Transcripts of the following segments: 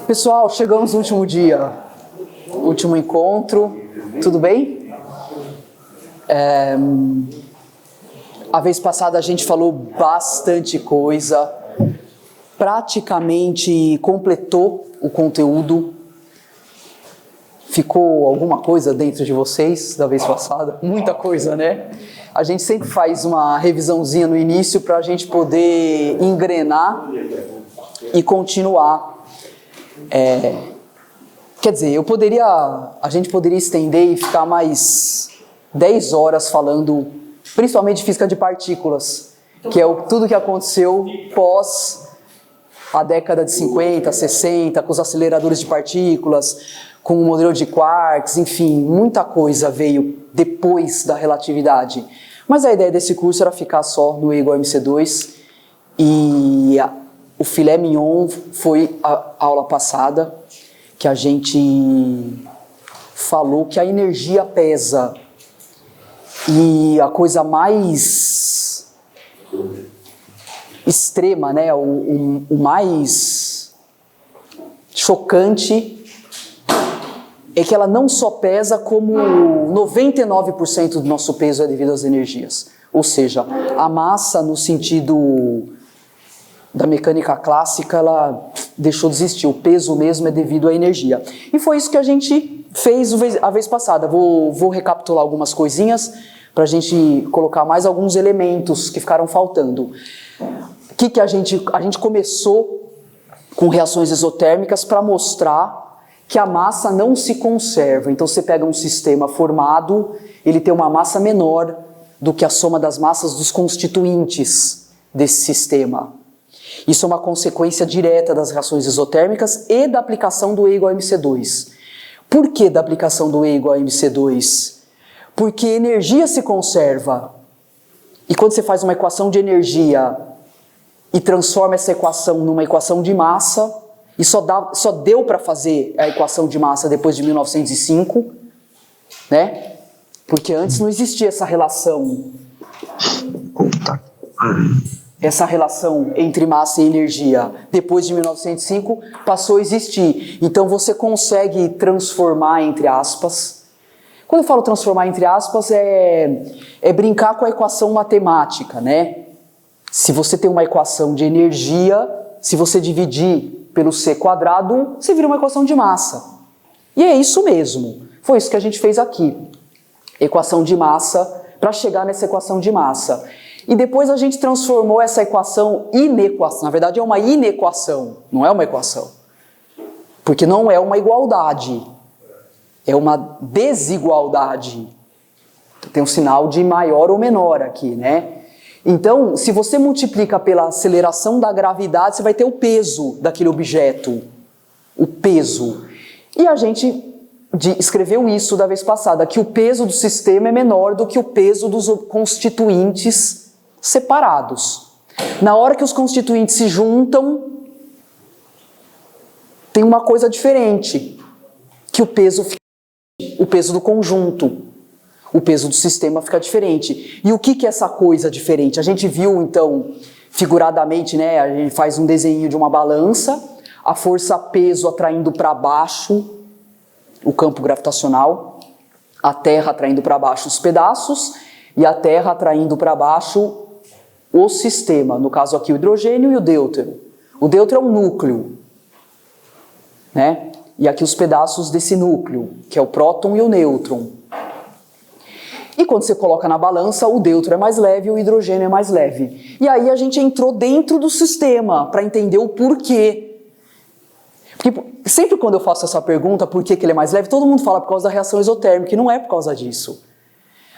Pessoal, chegamos no último dia, último encontro, tudo bem? A vez passada a gente falou bastante coisa, praticamente completou o conteúdo. Ficou alguma coisa dentro de vocês da vez passada? Muita coisa, né? A gente sempre faz uma revisãozinha no início para a gente poder engrenar e continuar. Quer dizer, a gente poderia estender e ficar mais 10 horas falando, principalmente de física de partículas, que é tudo que aconteceu pós a década de 50, 60, com os aceleradores de partículas, com o modelo de quarks, enfim, muita coisa veio depois da relatividade. Mas a ideia desse curso era ficar só no E igual a MC2 e o filé mignon foi a aula passada, que a gente falou que a energia pesa e a coisa mais extrema, né, o mais chocante é que ela não só pesa, como 99% do nosso peso é devido às energias. Ou seja, a massa, no sentido da mecânica clássica, ela deixou de existir. O peso mesmo é devido à energia. E foi isso que a gente fez a vez passada. Vou recapitular algumas coisinhas para a gente colocar mais alguns elementos que ficaram faltando. Que a gente começou com reações exotérmicas para mostrar que a massa não se conserva. Então você pega um sistema formado, ele tem uma massa menor do que a soma das massas dos constituintes desse sistema. Isso é uma consequência direta das reações exotérmicas e da aplicação do E igual a MC2. Por que da aplicação do E igual a MC2? Porque energia se conserva. E quando você faz uma equação de energia e transforma essa equação numa equação de massa, e só deu para fazer a equação de massa depois de 1905, né? Porque antes não existia essa relação. Essa relação entre massa e energia. Depois de 1905 passou a existir. Então você consegue transformar, entre aspas. Quando eu falo transformar entre aspas, é brincar com a equação matemática, né? Se você tem uma equação de energia, se você dividir pelo C quadrado, você vira uma equação de massa. E é isso mesmo. Foi isso que a gente fez aqui. Equação de massa para chegar nessa equação de massa. E depois a gente transformou essa equação inequação. Na verdade é uma inequação, não é uma equação. Porque não é uma igualdade. É uma desigualdade. Tem um sinal de maior ou menor aqui, né? Então, se você multiplica pela aceleração da gravidade, você vai ter o peso daquele objeto. O peso. E a gente escreveu isso da vez passada, que o peso do sistema é menor do que o peso dos constituintes separados. Na hora que os constituintes se juntam, tem uma coisa diferente, que o peso do conjunto. O peso do sistema fica diferente. E o que é essa coisa diferente? A gente viu, então, figuradamente, né? A gente faz um desenho de uma balança, a força-peso atraindo para baixo o campo gravitacional, a Terra atraindo para baixo os pedaços e a Terra atraindo para baixo o sistema. No caso aqui, o hidrogênio e o deutério. O deutério é um núcleo, né? E aqui os pedaços desse núcleo, que é o próton e o nêutron. E quando você coloca na balança, o deutério é mais leve e o hidrogênio é mais leve. E aí a gente entrou dentro do sistema para entender o porquê. Porque sempre quando eu faço essa pergunta, por que ele é mais leve, todo mundo fala por causa da reação exotérmica, e não é por causa disso.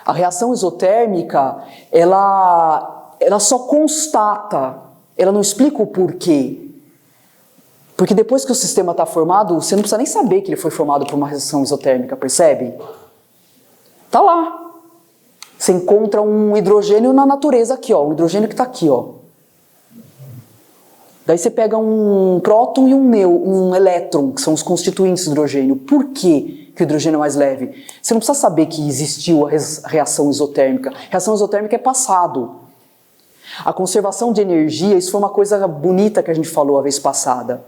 A reação exotérmica, ela só constata, ela não explica o porquê. Porque depois que o sistema está formado, você não precisa nem saber que ele foi formado por uma reação exotérmica, percebe? Tá lá. Você encontra um hidrogênio na natureza aqui, ó, um hidrogênio que está aqui, ó. Daí você pega um próton e um elétron, que são os constituintes do hidrogênio. Por que o hidrogênio é mais leve? Você não precisa saber que existiu a reação exotérmica. A reação exotérmica é passado. A conservação de energia, isso foi uma coisa bonita que a gente falou a vez passada.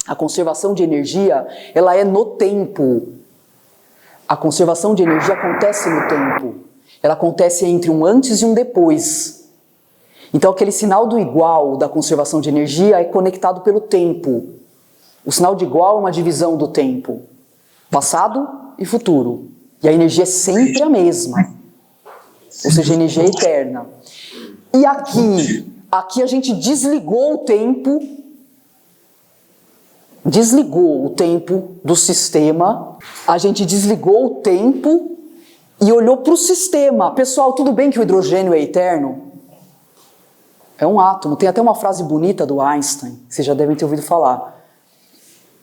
A conservação de energia, ela é no tempo. A conservação de energia acontece no tempo. Ela acontece entre um antes e um depois. Então, aquele sinal do igual da conservação de energia é conectado pelo tempo. O sinal de igual é uma divisão do tempo. Passado e futuro. E a energia é sempre a mesma. Ou seja, a energia é eterna. E aqui a gente desligou o tempo do sistema, a gente desligou o tempo e olhou para o sistema. Pessoal, tudo bem que o hidrogênio é eterno? É um átomo. Tem até uma frase bonita do Einstein, que vocês já devem ter ouvido falar,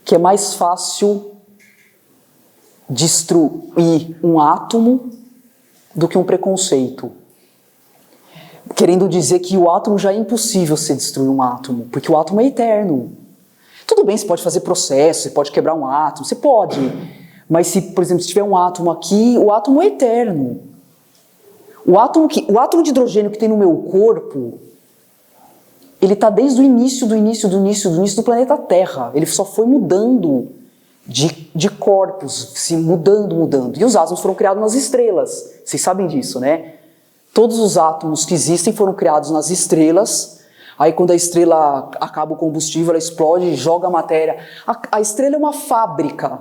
que é mais fácil destruir um átomo do que um preconceito. Querendo dizer que o átomo já é impossível você destruir um átomo, porque o átomo é eterno. Tudo bem, você pode fazer processo, você pode quebrar um átomo, você pode. Mas se, por exemplo, se tiver um átomo aqui, o átomo é eterno. O átomo de hidrogênio que tem no meu corpo, ele está desde o início do planeta Terra. Ele só foi mudando de corpos, se mudando. E os átomos foram criados nas estrelas. Vocês sabem disso, né? Todos os átomos que existem foram criados nas estrelas. Aí quando a estrela acaba o combustível, ela explode e joga a matéria. A estrela é uma fábrica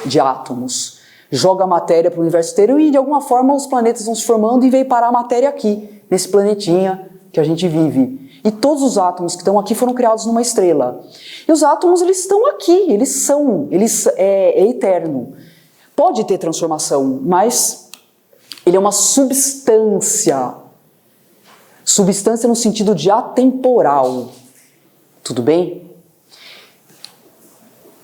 de átomos. Joga a matéria para o universo inteiro e de alguma forma os planetas vão se formando e veio parar a matéria aqui, nesse planetinha que a gente vive. E todos os átomos que estão aqui foram criados numa estrela. E os átomos, eles estão aqui, é eterno. Pode ter transformação, mas ele é uma substância. Substância no sentido de atemporal. Tudo bem?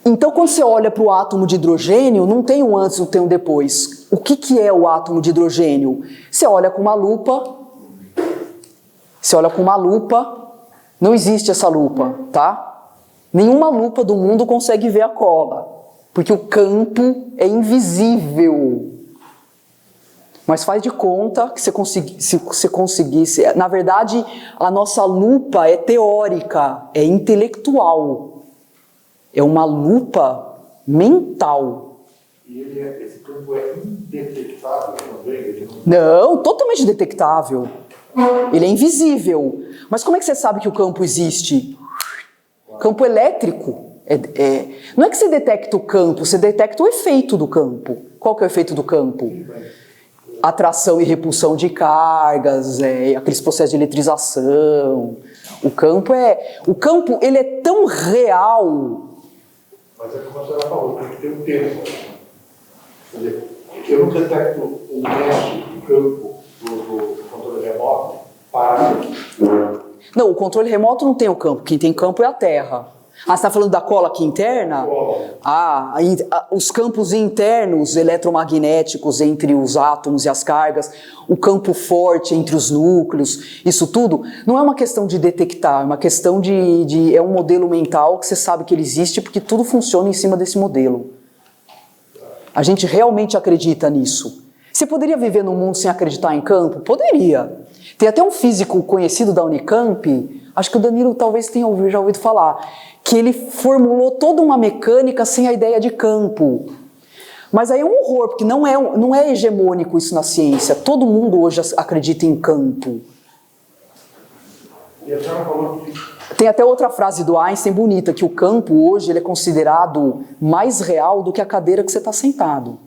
Então, quando você olha para o átomo de hidrogênio, não tem um antes, não tem um depois. O que é o átomo de hidrogênio? Você olha com uma lupa. Não existe essa lupa, tá? Nenhuma lupa do mundo consegue ver a cola, porque o campo é invisível. Mas faz de conta que se você conseguisse... Na verdade, a nossa lupa é teórica, é intelectual. É uma lupa mental. E esse campo é indetectável também? Não, totalmente detectável. Ele é invisível. Mas como é que você sabe que o campo existe? Campo elétrico. Não é que você detecta o campo, você detecta o efeito do campo. Qual que é o efeito do campo? Atração e repulsão de cargas, aqueles processos de eletrização. O campo ele é tão real. Mas é como a senhora falou, tem que ter um tempo. Quer dizer, eu não detecto o mesh do campo do controle remoto para... Não, o controle remoto não tem o campo. Quem tem campo é a Terra. Você está falando da cola aqui interna? Os campos internos eletromagnéticos entre os átomos e as cargas, o campo forte entre os núcleos, isso tudo, não é uma questão de detectar, é uma questão é um modelo mental que você sabe que ele existe porque tudo funciona em cima desse modelo. A gente realmente acredita nisso. Você poderia viver num mundo sem acreditar em campo? Poderia. Tem até um físico conhecido da Unicamp, acho que o Danilo talvez tenha já ouvido falar, que ele formulou toda uma mecânica sem a ideia de campo. Mas aí é um horror, porque não é hegemônico isso na ciência. Todo mundo hoje acredita em campo. E a senhora falou que... Tem até outra frase do Einstein bonita, que o campo hoje ele é considerado mais real do que a cadeira que você está sentado.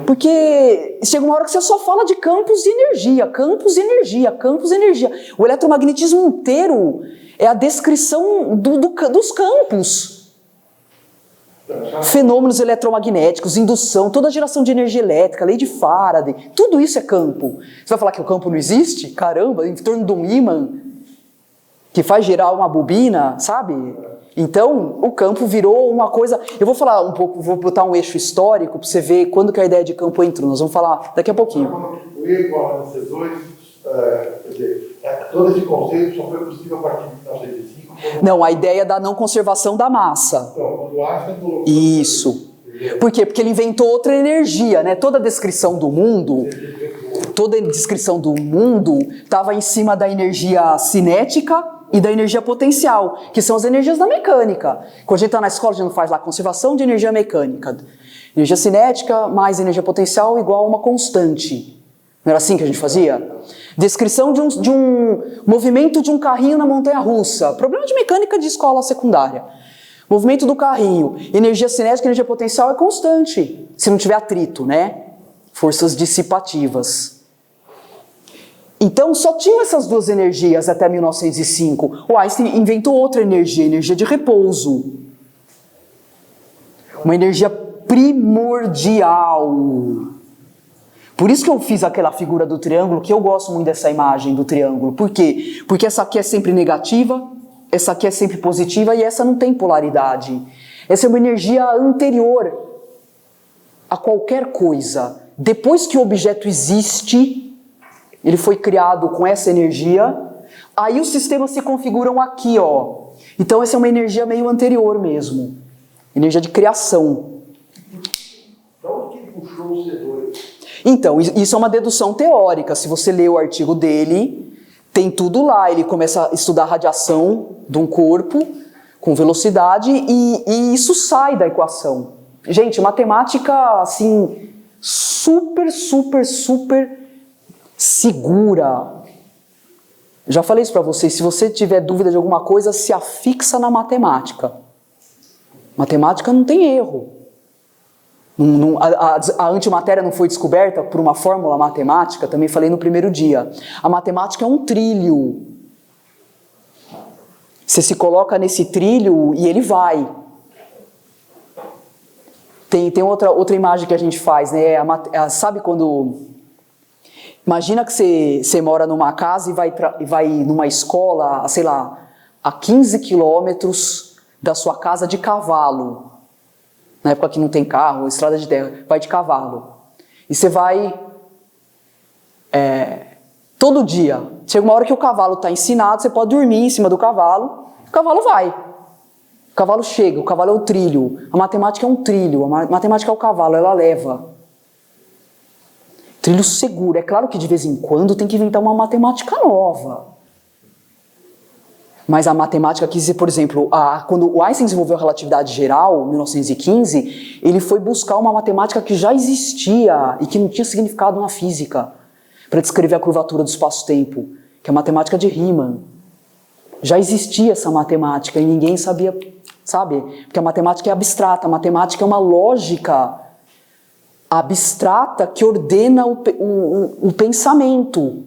Porque chega uma hora que você só fala de campos de energia, campos de energia, campos de energia. O eletromagnetismo inteiro é a descrição dos campos. Fenômenos eletromagnéticos, indução, toda a geração de energia elétrica, lei de Faraday, tudo isso é campo. Você vai falar que o campo não existe? Caramba, em torno de um ímã que faz girar uma bobina, sabe? Então, o campo virou uma coisa... Eu vou falar um pouco, vou botar um eixo histórico para você ver quando que a ideia de campo entrou. Nós vamos falar daqui a pouquinho. O E igual a MC2, quer dizer, todo esse conceito só foi possível a partir de 1905. Não, a ideia da não conservação da massa. Então, quando o Einstein colocou... Isso. Por quê? Porque ele inventou outra energia, né? Toda a descrição do mundo estava em cima da energia cinética, e da energia potencial, que são as energias da mecânica. Quando a gente está na escola, a gente não faz lá conservação de energia mecânica. Energia cinética mais energia potencial igual a uma constante. Não era assim que a gente fazia? Descrição de um movimento de um carrinho na montanha-russa. Problema de mecânica de escola secundária. Movimento do carrinho. Energia cinética e energia potencial é constante. Se não tiver atrito, né? Forças dissipativas. Então, só tinham essas duas energias até 1905. O Einstein inventou outra energia, energia de repouso. Uma energia primordial. Por isso que eu fiz aquela figura do triângulo, que eu gosto muito dessa imagem do triângulo. Por quê? Porque essa aqui é sempre negativa, essa aqui é sempre positiva e essa não tem polaridade. Essa é uma energia anterior a qualquer coisa. Depois que o objeto existe, ele foi criado com essa energia, aí os sistemas se configuram aqui, ó. Então essa é uma energia meio anterior mesmo. Energia de criação. Então, quem puxou o C2? Então, isso é uma dedução teórica. Se você ler o artigo dele, tem tudo lá. Ele começa a estudar a radiação de um corpo com velocidade e isso sai da equação. Gente, matemática, assim, super segura. Já falei isso para vocês. Se você tiver dúvida de alguma coisa, se afixa na matemática. Matemática não tem erro. A antimatéria não foi descoberta por uma fórmula matemática, também falei no primeiro dia. A matemática é um trilho. Você se coloca nesse trilho e ele vai. Tem outra imagem que a gente faz, né? Sabe quando... Imagina que você mora numa casa e vai numa escola, sei lá, a 15 quilômetros da sua casa de cavalo. Na época que não tem carro, estrada de terra, vai de cavalo. E você vai todo dia. Chega uma hora que o cavalo está ensinado, você pode dormir em cima do cavalo, o cavalo vai. O cavalo chega, o cavalo é o trilho. A matemática é um trilho, a matemática é o cavalo, ela leva. Trilho seguro. É claro que de vez em quando tem que inventar uma matemática nova. Mas a matemática quis dizer, por exemplo, quando o Einstein desenvolveu a relatividade geral, em 1915, ele foi buscar uma matemática que já existia e que não tinha significado na física, para descrever a curvatura do espaço-tempo, que é a matemática de Riemann. Já existia essa matemática e ninguém sabia, sabe? Porque a matemática é abstrata, a matemática é uma lógica abstrata que ordena o pensamento.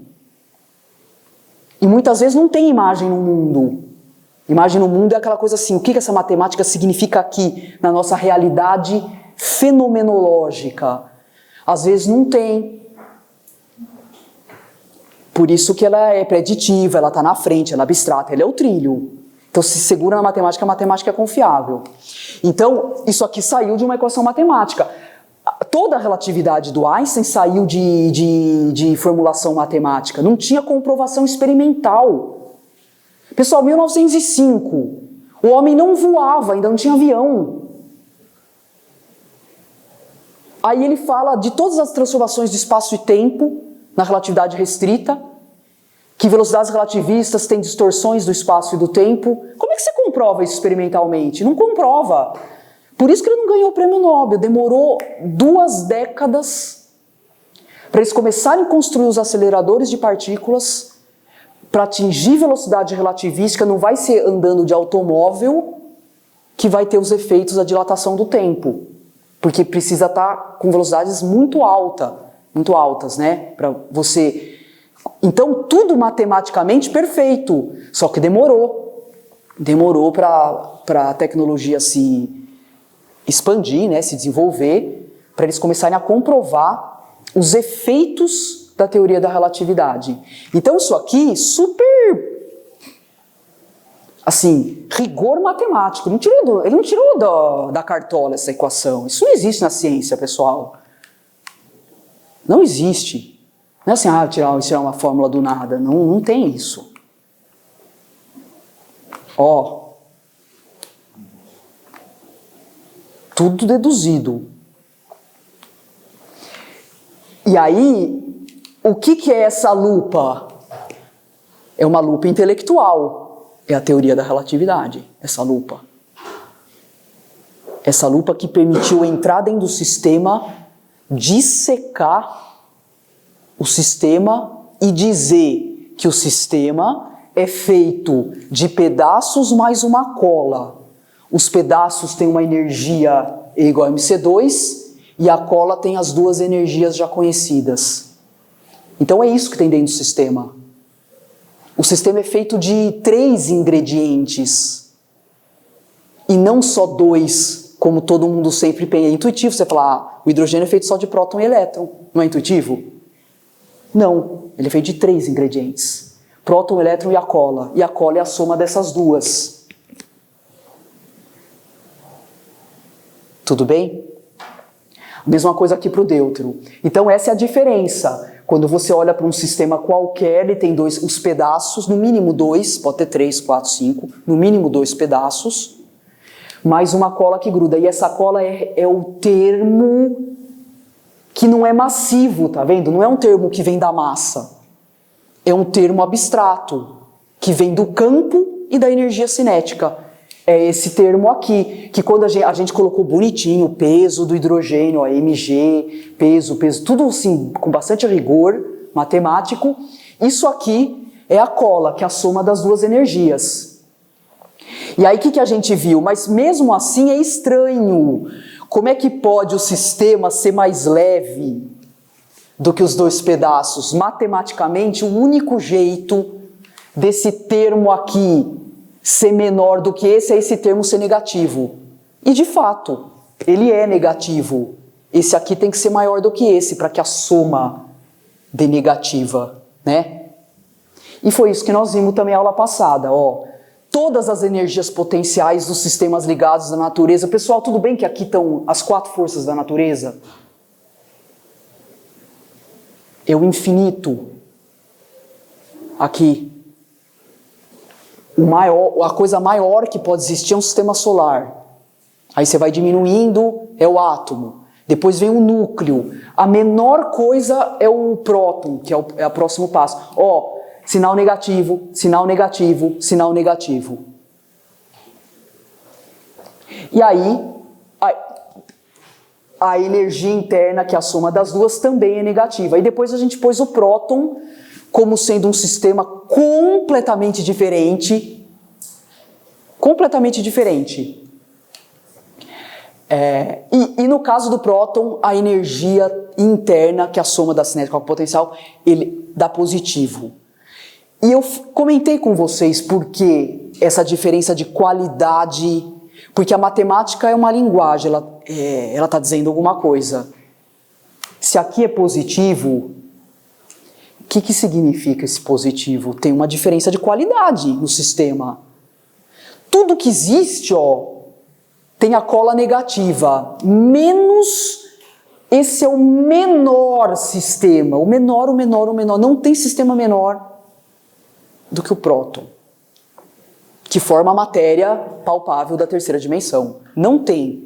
E muitas vezes não tem imagem no mundo. Imagem no mundo é aquela coisa assim, o que essa matemática significa aqui, na nossa realidade fenomenológica? Às vezes não tem. Por isso que ela é preditiva, ela está na frente, ela é abstrata, ela é o trilho. Então se segura na matemática, a matemática é confiável. Então isso aqui saiu de uma equação matemática. Toda a relatividade do Einstein saiu de formulação matemática. Não tinha comprovação experimental. Pessoal, 1905, o homem não voava, ainda não tinha avião. Aí ele fala de todas as transformações de espaço e tempo na relatividade restrita, que velocidades relativistas têm distorções do espaço e do tempo. Como é que você comprova isso experimentalmente? Não comprova. Por isso que ele não ganhou o prêmio Nobel. Demorou 2 décadas para eles começarem a construir os aceleradores de partículas para atingir velocidade relativística. Não vai ser andando de automóvel que vai ter os efeitos da dilatação do tempo. Porque precisa estar com velocidades muito altas, né? Para você... Então, tudo matematicamente perfeito. Só que demorou. Demorou para a tecnologia se expandir, né, se desenvolver, para eles começarem a comprovar os efeitos da teoria da relatividade. Então isso aqui, super, assim, rigor matemático. Ele não tirou da cartola essa equação. Isso não existe na ciência, pessoal. Não existe. Não é assim, tirar uma fórmula do nada. Não tem isso. Ó. Tudo deduzido. E aí, o que é essa lupa? É uma lupa intelectual. É a teoria da relatividade, essa lupa. Essa lupa que permitiu entrar dentro do sistema, dissecar o sistema e dizer que o sistema é feito de pedaços mais uma cola. Os pedaços têm uma energia E igual a mc2 e a cola tem as duas energias já conhecidas. Então é isso que tem dentro do sistema. O sistema é feito de 3 ingredientes e não só 2, como todo mundo sempre pensa. É intuitivo você falar, o hidrogênio é feito só de próton e elétron. Não é intuitivo? Não, ele é feito de 3 ingredientes. Próton, elétron e a cola. E a cola é a soma dessas duas. Tudo bem? Mesma coisa aqui para o deutero. Então essa é a diferença. Quando você olha para um sistema qualquer, ele tem os pedaços, no mínimo 2, pode ter 3, 4, 5, no mínimo 2 pedaços, mais uma cola que gruda. E essa cola é o termo que não é massivo, tá vendo? Não é um termo que vem da massa. É um termo abstrato, que vem do campo e da energia cinética. É esse termo aqui, que quando a gente colocou bonitinho o peso do hidrogênio, ó, mg, peso, tudo assim, com bastante rigor matemático. Isso aqui é a cola, que é a soma das duas energias. E aí o que a gente viu? Mas mesmo assim é estranho. Como é que pode o sistema ser mais leve do que os 2 pedaços? Matematicamente, o único jeito desse termo aqui ser menor do que esse é esse termo ser negativo. E de fato, ele é negativo. Esse aqui tem que ser maior do que esse para que a soma dê negativa, né? E foi isso que nós vimos também na aula passada, ó. Todas as energias potenciais dos sistemas ligados à natureza. Pessoal, tudo bem que aqui estão as 4 forças da natureza? É o infinito. Aqui. A coisa maior que pode existir é um sistema solar. Aí você vai diminuindo, é o átomo. Depois vem o núcleo. A menor coisa é o próton, que é o próximo passo. Ó, sinal negativo, sinal negativo, sinal negativo. E aí, a energia interna, que é a soma das duas, também é negativa. E depois a gente pôs o próton como sendo um sistema completamente diferente. Completamente diferente. E no caso do próton, a energia interna, que é a soma da cinética com o potencial, ele dá positivo. E eu comentei com vocês por que essa diferença de qualidade, porque a matemática é uma linguagem, ela está dizendo alguma coisa. Se aqui é positivo, o que significa esse positivo? Tem uma diferença de qualidade no sistema. Tudo que existe, ó, tem a cola negativa, menos esse é o menor sistema, o menor. Não tem sistema menor do que o próton, que forma a matéria palpável da terceira dimensão. Não tem.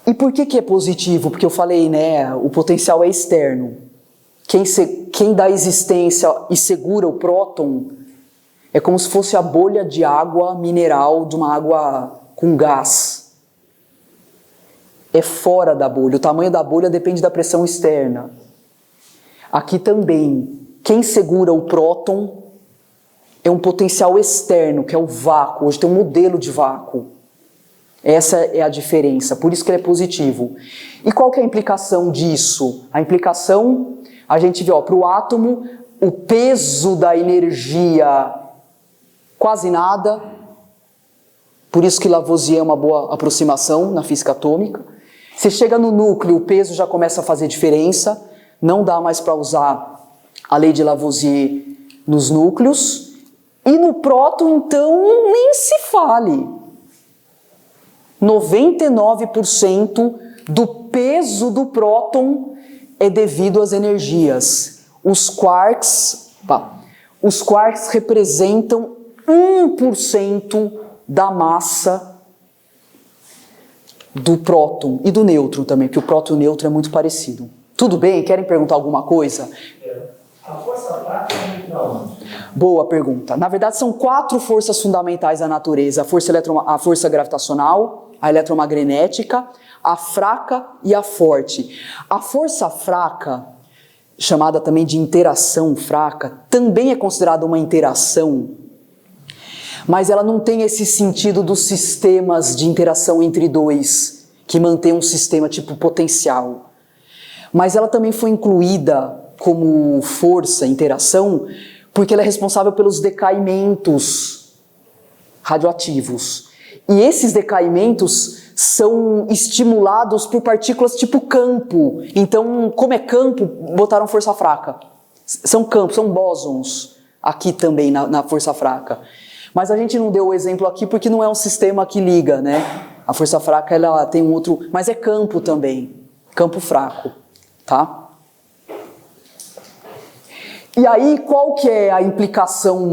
E por que é positivo? Porque eu falei, né, o potencial é externo. Quem dá existência e segura o próton é como se fosse a bolha de água mineral de uma água com gás. É fora da bolha. O tamanho da bolha depende da pressão externa. Aqui também, quem segura o próton é um potencial externo, que é o vácuo. Hoje tem um modelo de vácuo. Essa é a diferença, por isso que ele é positivo. E qual que é a implicação disso? A implicação, a gente vê, para o átomo, o peso da energia quase nada. Por isso que Lavoisier é uma boa aproximação na física atômica. Você chega no núcleo, o peso já começa a fazer diferença. Não dá mais para usar a lei de Lavoisier nos núcleos. E no próton, então, nem se fale. 99% do peso do próton é devido às energias. Os quarks representam 1% da massa do próton e do nêutron também, porque o próton e o nêutron é muito parecido. Tudo bem? Querem perguntar alguma coisa? A força fraca é não. Boa pergunta. Na verdade, são 4 forças fundamentais da natureza: a força gravitacional, a eletromagnética, a fraca e a forte. A força fraca, chamada também de interação fraca, também é considerada uma interação, mas ela não tem esse sentido dos sistemas de interação entre dois, que mantém um sistema tipo potencial. Mas ela também foi incluída como força, interação, porque ela é responsável pelos decaimentos radioativos. E esses decaimentos são estimulados por partículas tipo campo. Então, como é campo, botaram força fraca. São campos, são bósons aqui também na força fraca. Mas a gente não deu o exemplo aqui porque não é um sistema que liga, né? A força fraca, ela tem um outro... Mas é campo também. Campo fraco, tá? E aí, qual que é a implicação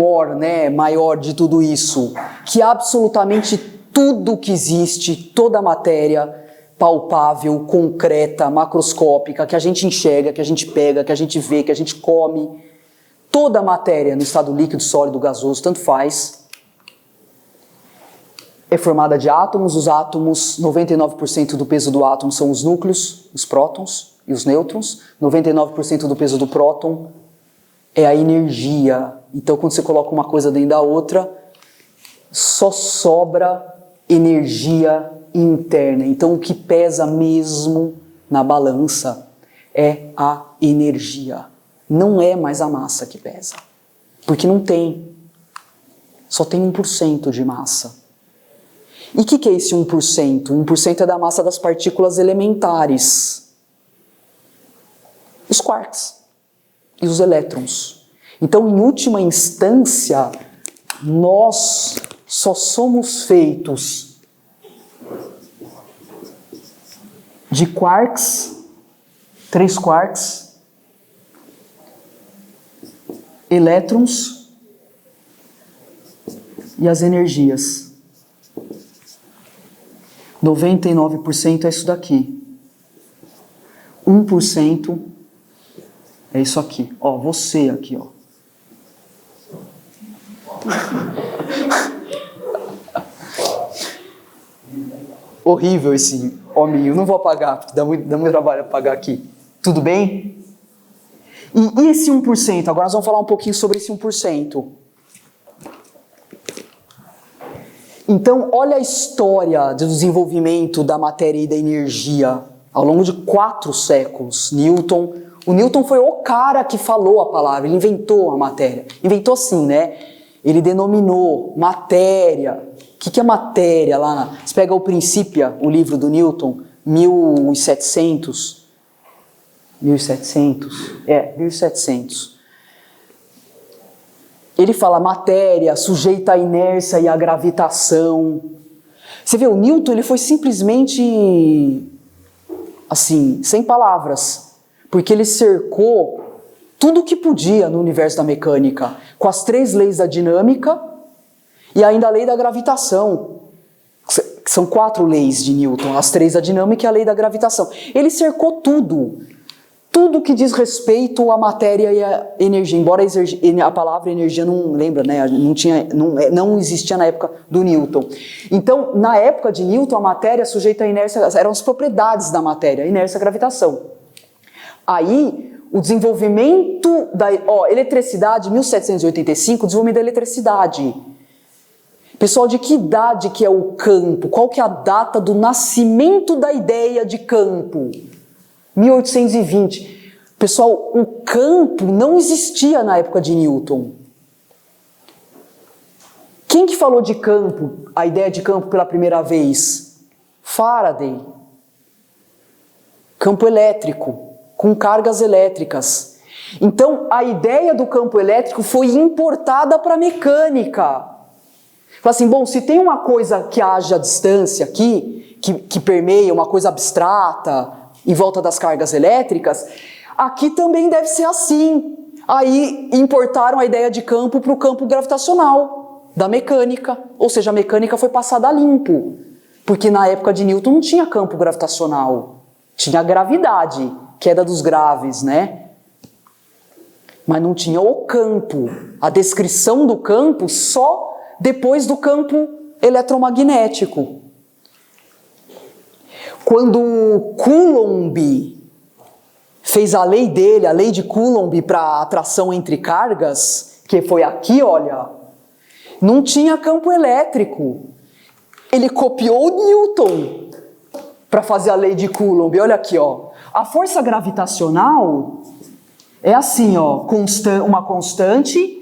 maior de tudo isso? Que absolutamente tudo que existe, toda a matéria palpável, concreta, macroscópica, que a gente enxerga, que a gente pega, que a gente vê, que a gente come, toda a matéria no estado líquido, sólido, gasoso, tanto faz, é formada de átomos. Os átomos, 99% do peso do átomo são os núcleos, os prótons e os nêutrons. 99% do peso do próton é a energia. Então, quando você coloca uma coisa dentro da outra, só sobra energia interna. Então, o que pesa mesmo na balança é a energia. Não é mais a massa que pesa. Porque não tem. Só tem 1% de massa. E o que é esse 1%? 1% é da massa das partículas elementares. Os quarks e os elétrons. Então, em última instância, nós só somos feitos de quarks, 3 quarks, elétrons e as energias. 99% é isso daqui. 1% é isso aqui. Ó, você aqui, ó. Horrível esse hominho. Não vou apagar, porque dá muito trabalho apagar aqui. Tudo bem? E esse 1%? Agora nós vamos falar um pouquinho sobre esse 1%. Então, olha a história do desenvolvimento da matéria e da energia ao longo de 4 séculos. O Newton foi o cara que falou a palavra, ele inventou a matéria. Inventou assim, né? Ele denominou matéria. O que é matéria lá? Você pega o Principia, o livro do Newton, 1700. Ele fala matéria sujeita à inércia e à gravitação. Você vê, o Newton ele foi simplesmente assim, sem palavras, porque ele cercou tudo o que podia no universo da mecânica, com as 3 leis da dinâmica e ainda a lei da gravitação. Que são 4 leis de Newton, as 3 da dinâmica e a lei da gravitação. Ele cercou tudo que diz respeito à matéria e à energia, embora a palavra energia não lembra, né? Não existia na época do Newton. Então, na época de Newton, a matéria sujeita à inércia, eram as propriedades da matéria, inércia e gravitação. Aí, o desenvolvimento da eletricidade, 1785, desenvolvimento da eletricidade. Pessoal, de que idade que é o campo? Qual que é a data do nascimento da ideia de campo? 1820. Pessoal, o campo não existia na época de Newton. Quem que falou de campo, a ideia de campo pela primeira vez? Faraday. Campo elétrico, com cargas elétricas. Então, a ideia do campo elétrico foi importada para a mecânica. Fala assim, bom, se tem uma coisa que haja distância aqui, que permeia uma coisa abstrata, em volta das cargas elétricas, aqui também deve ser assim. Aí importaram a ideia de campo para o campo gravitacional da mecânica, ou seja, a mecânica foi passada a limpo, porque na época de Newton não tinha campo gravitacional, tinha gravidade, queda dos graves, né? mas não tinha o campo, a descrição do campo só depois do campo eletromagnético. Quando Coulomb fez a lei dele, a lei de Coulomb para atração entre cargas, que foi aqui, olha, não tinha campo elétrico. Ele copiou o Newton para fazer a lei de Coulomb. Olha aqui, ó. A força gravitacional é assim, ó, uma constante,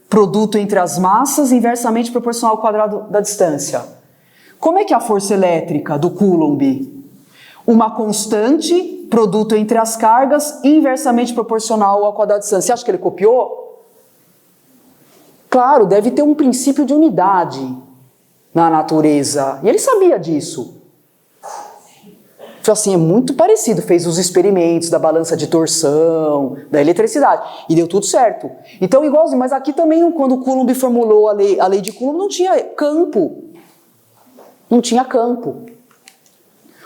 produto entre as massas, inversamente proporcional ao quadrado da distância. Como é que é a força elétrica do Coulomb? Uma constante, produto entre as cargas, inversamente proporcional ao quadrado da distância. Você acha que ele copiou? Claro, deve ter um princípio de unidade na natureza. E ele sabia disso. Então, assim, é muito parecido. Fez os experimentos da balança de torção, da eletricidade. E deu tudo certo. Então, igualzinho. Mas aqui também, quando Coulomb formulou a lei de Coulomb, não tinha campo. Não tinha campo.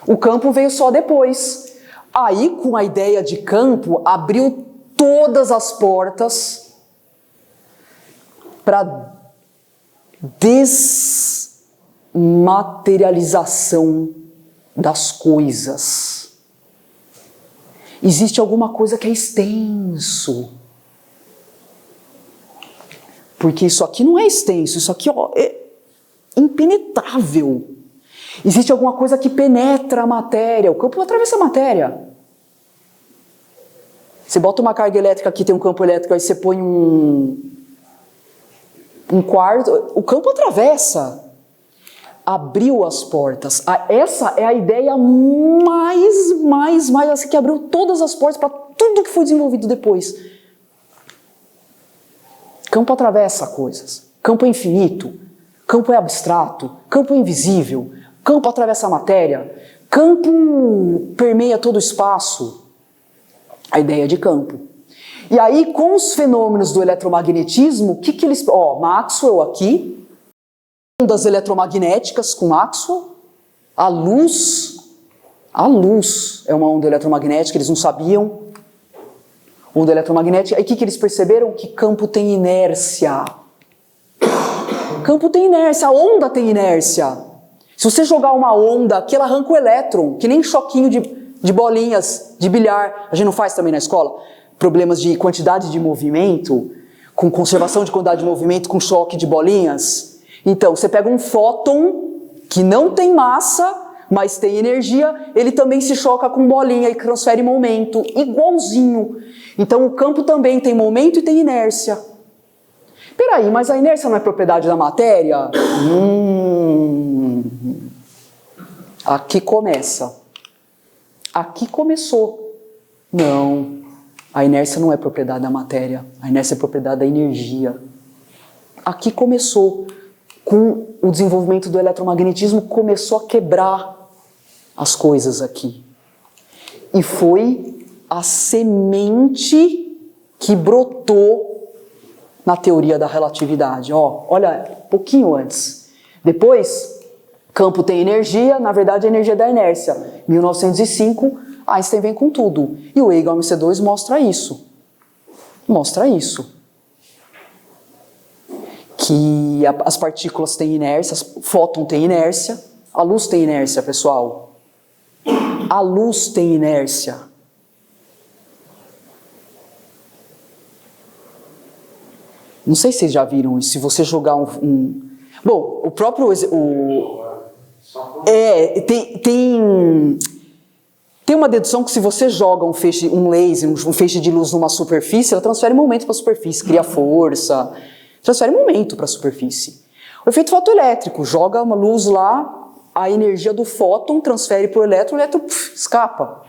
O campo veio só depois. Aí, com a ideia de campo, abriu todas as portas para desmaterialização das coisas. Existe alguma coisa que é extenso. Porque isso aqui não é extenso, isso aqui, ó, é impenetrável. Existe alguma coisa que penetra a matéria, o campo atravessa a matéria. Você bota uma carga elétrica aqui, tem um campo elétrico, aí você põe um quarto, o campo atravessa. Abriu as portas. Essa é a ideia mais assim, que abriu todas as portas para tudo que foi desenvolvido depois. Campo atravessa coisas. Campo é infinito. Campo é abstrato. Campo é invisível. Campo atravessa a matéria. Campo permeia todo o espaço. A ideia de campo. E aí, com os fenômenos do eletromagnetismo, o que eles... Maxwell aqui, ondas eletromagnéticas com Maxwell, a luz é uma onda eletromagnética, eles não sabiam, onda eletromagnética, aí o que eles perceberam? Que campo tem inércia. Campo tem inércia, a onda tem inércia. Se você jogar uma onda aqui, ela arranca o elétron, que nem choquinho de bolinhas de bilhar, a gente não faz também na escola, problemas de quantidade de movimento, com conservação de quantidade de movimento, com choque de bolinhas. Então, você pega um fóton que não tem massa, mas tem energia, ele também se choca com bolinha e transfere momento, igualzinho. Então, o campo também tem momento e tem inércia. Peraí, mas a inércia não é propriedade da matéria? Aqui começa. Aqui começou. Não, a inércia não é propriedade da matéria, a inércia é propriedade da energia. Aqui começou. Com o desenvolvimento do eletromagnetismo, começou a quebrar as coisas aqui. E foi a semente que brotou na teoria da relatividade. Olha, pouquinho antes. Depois, campo tem energia, na verdade a energia é da inércia. 1905, Einstein vem com tudo. E o Eagle MC2 mostra isso. Mostra isso. Que as partículas têm inércia, fóton tem inércia, a luz tem inércia, pessoal. A luz tem inércia. Não sei se vocês já viram isso, se você jogar Bom, o próprio... Tem uma dedução que se você joga um laser, um feixe de luz numa superfície, ela transfere momento para a superfície, cria força... Transfere momento para a superfície. O efeito fotoelétrico, joga uma luz lá, a energia do fóton transfere para o elétron escapa.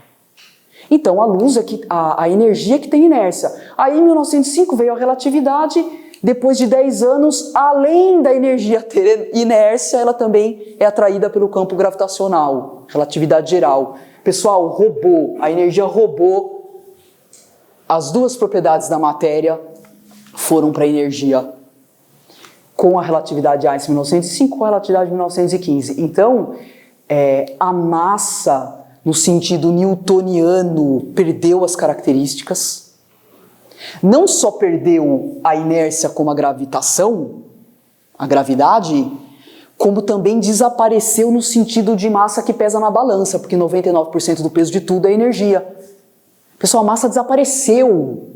Então a luz é a energia que tem inércia. Aí em 1905 veio a relatividade, depois de 10 anos, além da energia ter inércia, ela também é atraída pelo campo gravitacional, relatividade geral. Pessoal, roubou, a energia roubou as duas propriedades da matéria, foram para a energia. Com a relatividade de Einstein em 1905, com a relatividade de 1915. Então, a massa, no sentido newtoniano, perdeu as características. Não só perdeu a inércia como a gravitação, a gravidade, como também desapareceu no sentido de massa que pesa na balança, porque 99% do peso de tudo é energia. Pessoal, a massa desapareceu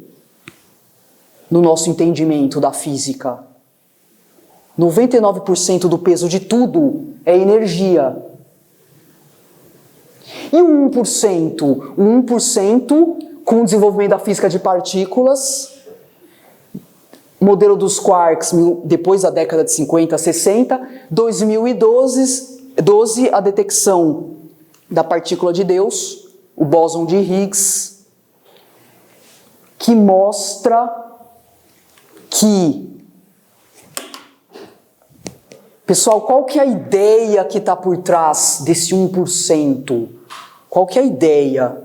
no nosso entendimento da física. 99% do peso de tudo é energia. E o 1%? O 1%, com o desenvolvimento da física de partículas, modelo dos quarks, depois da década de 50, 60, 2012, a detecção da partícula de Deus, o bóson de Higgs, que mostra que... Pessoal, qual que é a ideia que está por trás desse 1%? Qual que é a ideia?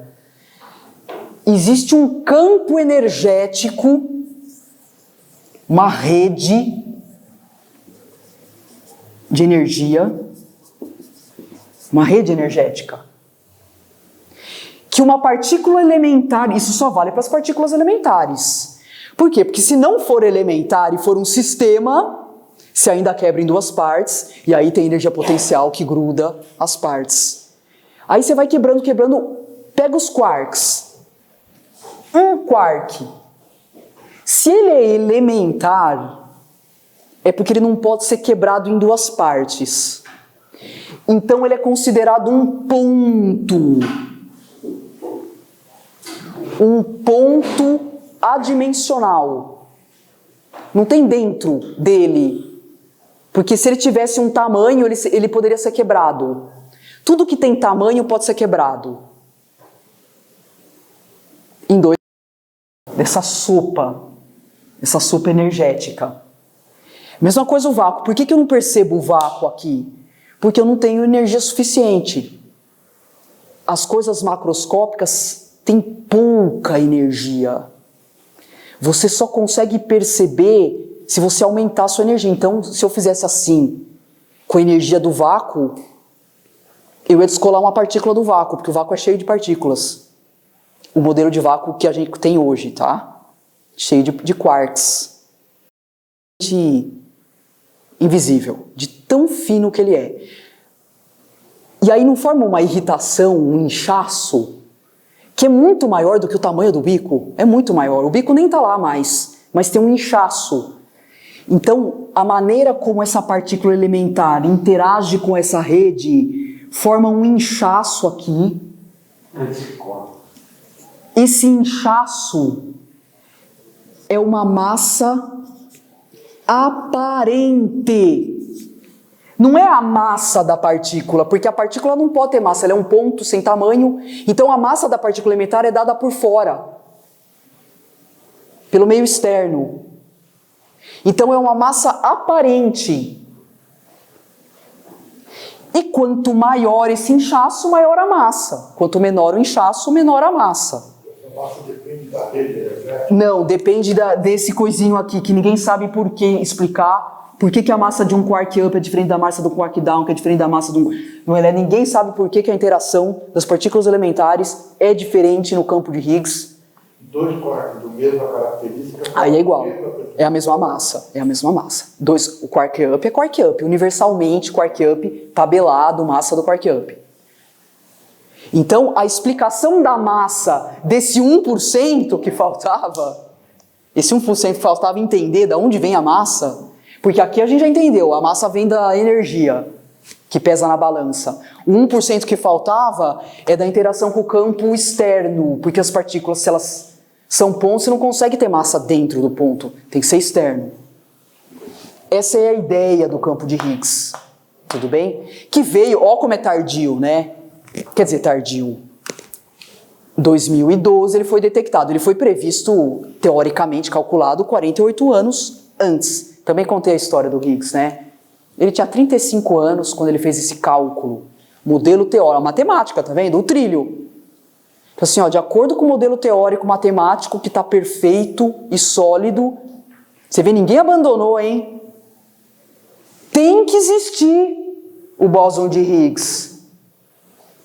Existe um campo energético, uma rede de energia, uma rede energética, que uma partícula elementar, isso só vale para as partículas elementares. Por quê? Porque se não for elementar e for um sistema, se ainda quebra em duas partes, e aí tem energia potencial que gruda as partes. Aí você vai quebrando, pega os quarks. Um quark, se ele é elementar, é porque ele não pode ser quebrado em duas partes. Então ele é considerado um ponto adimensional. Não tem dentro dele. Porque se ele tivesse um tamanho, ele poderia ser quebrado. Tudo que tem tamanho pode ser quebrado. Em dois, dessa sopa energética. Mesma coisa o vácuo. Por que eu não percebo o vácuo aqui? Porque eu não tenho energia suficiente. As coisas macroscópicas têm pouca energia. Você só consegue perceber se você aumentar a sua energia. Então, se eu fizesse assim, com a energia do vácuo, eu ia descolar uma partícula do vácuo, porque o vácuo é cheio de partículas. O modelo de vácuo que a gente tem hoje, tá? Cheio de quarks. Invisível, de tão fino que ele é. E aí não forma uma irritação, um inchaço, que é muito maior do que o tamanho do bico. É muito maior. O bico nem está lá mais, mas tem um inchaço. Então, a maneira como essa partícula elementar interage com essa rede forma um inchaço aqui. Esse inchaço é uma massa aparente. Não é a massa da partícula, porque a partícula não pode ter massa, ela é um ponto sem tamanho. Então a massa da partícula elementar é dada por fora, pelo meio externo. Então é uma massa aparente. E quanto maior esse inchaço, maior a massa. Quanto menor o inchaço, menor a massa. A massa depende da rede, né? Não, depende desse coisinho aqui, que ninguém sabe por que explicar. Por que a massa de um quark up é diferente da massa do quark down, que é diferente da massa do... Ninguém sabe por que a interação das partículas elementares é diferente no campo de Higgs. Dois quarks do mesma característica. Aí é igual. É a mesma massa. É a mesma massa. O quark up é quark up. Universalmente, quark up, tabelado, massa do quark up. Então, a explicação da massa desse 1% que faltava, esse 1% que faltava entender de onde vem a massa, porque aqui a gente já entendeu, a massa vem da energia que pesa na balança. O 1% que faltava é da interação com o campo externo, porque as partículas, se elas são pontos, você não consegue ter massa dentro do ponto, tem que ser externo. Essa é a ideia do campo de Higgs, tudo bem? Que veio, ó como é tardio, né? Quer dizer, tardio. 2012 ele foi detectado, ele foi previsto, teoricamente calculado, 48 anos antes. Também contei a história do Higgs, né? Ele tinha 35 anos quando ele fez esse cálculo. Modelo teórico, a matemática, tá vendo? O trilho. Então assim, ó, de acordo com o modelo teórico matemático que está perfeito e sólido, você vê, ninguém abandonou, hein? Tem que existir o bóson de Higgs.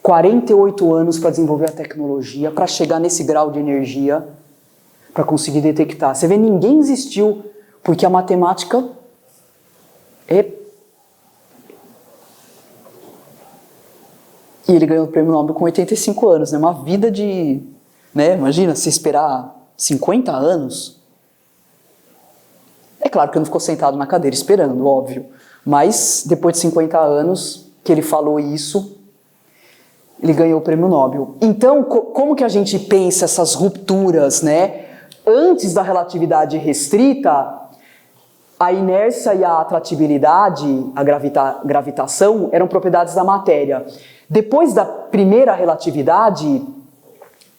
48 anos para desenvolver a tecnologia, para chegar nesse grau de energia. para conseguir detectar. Você vê, ninguém existiu, porque a matemática é... E ele ganhou o prêmio Nobel com 85 anos, né? Uma vida de... Né? Imagina, se esperar 50 anos... É claro que ele não ficou sentado na cadeira esperando, óbvio. Mas, depois de 50 anos que ele falou isso, ele ganhou o prêmio Nobel. Então, como que a gente pensa essas rupturas, né? Antes da relatividade restrita, a inércia e a atratividade, a gravitação, eram propriedades da matéria. Depois da primeira relatividade,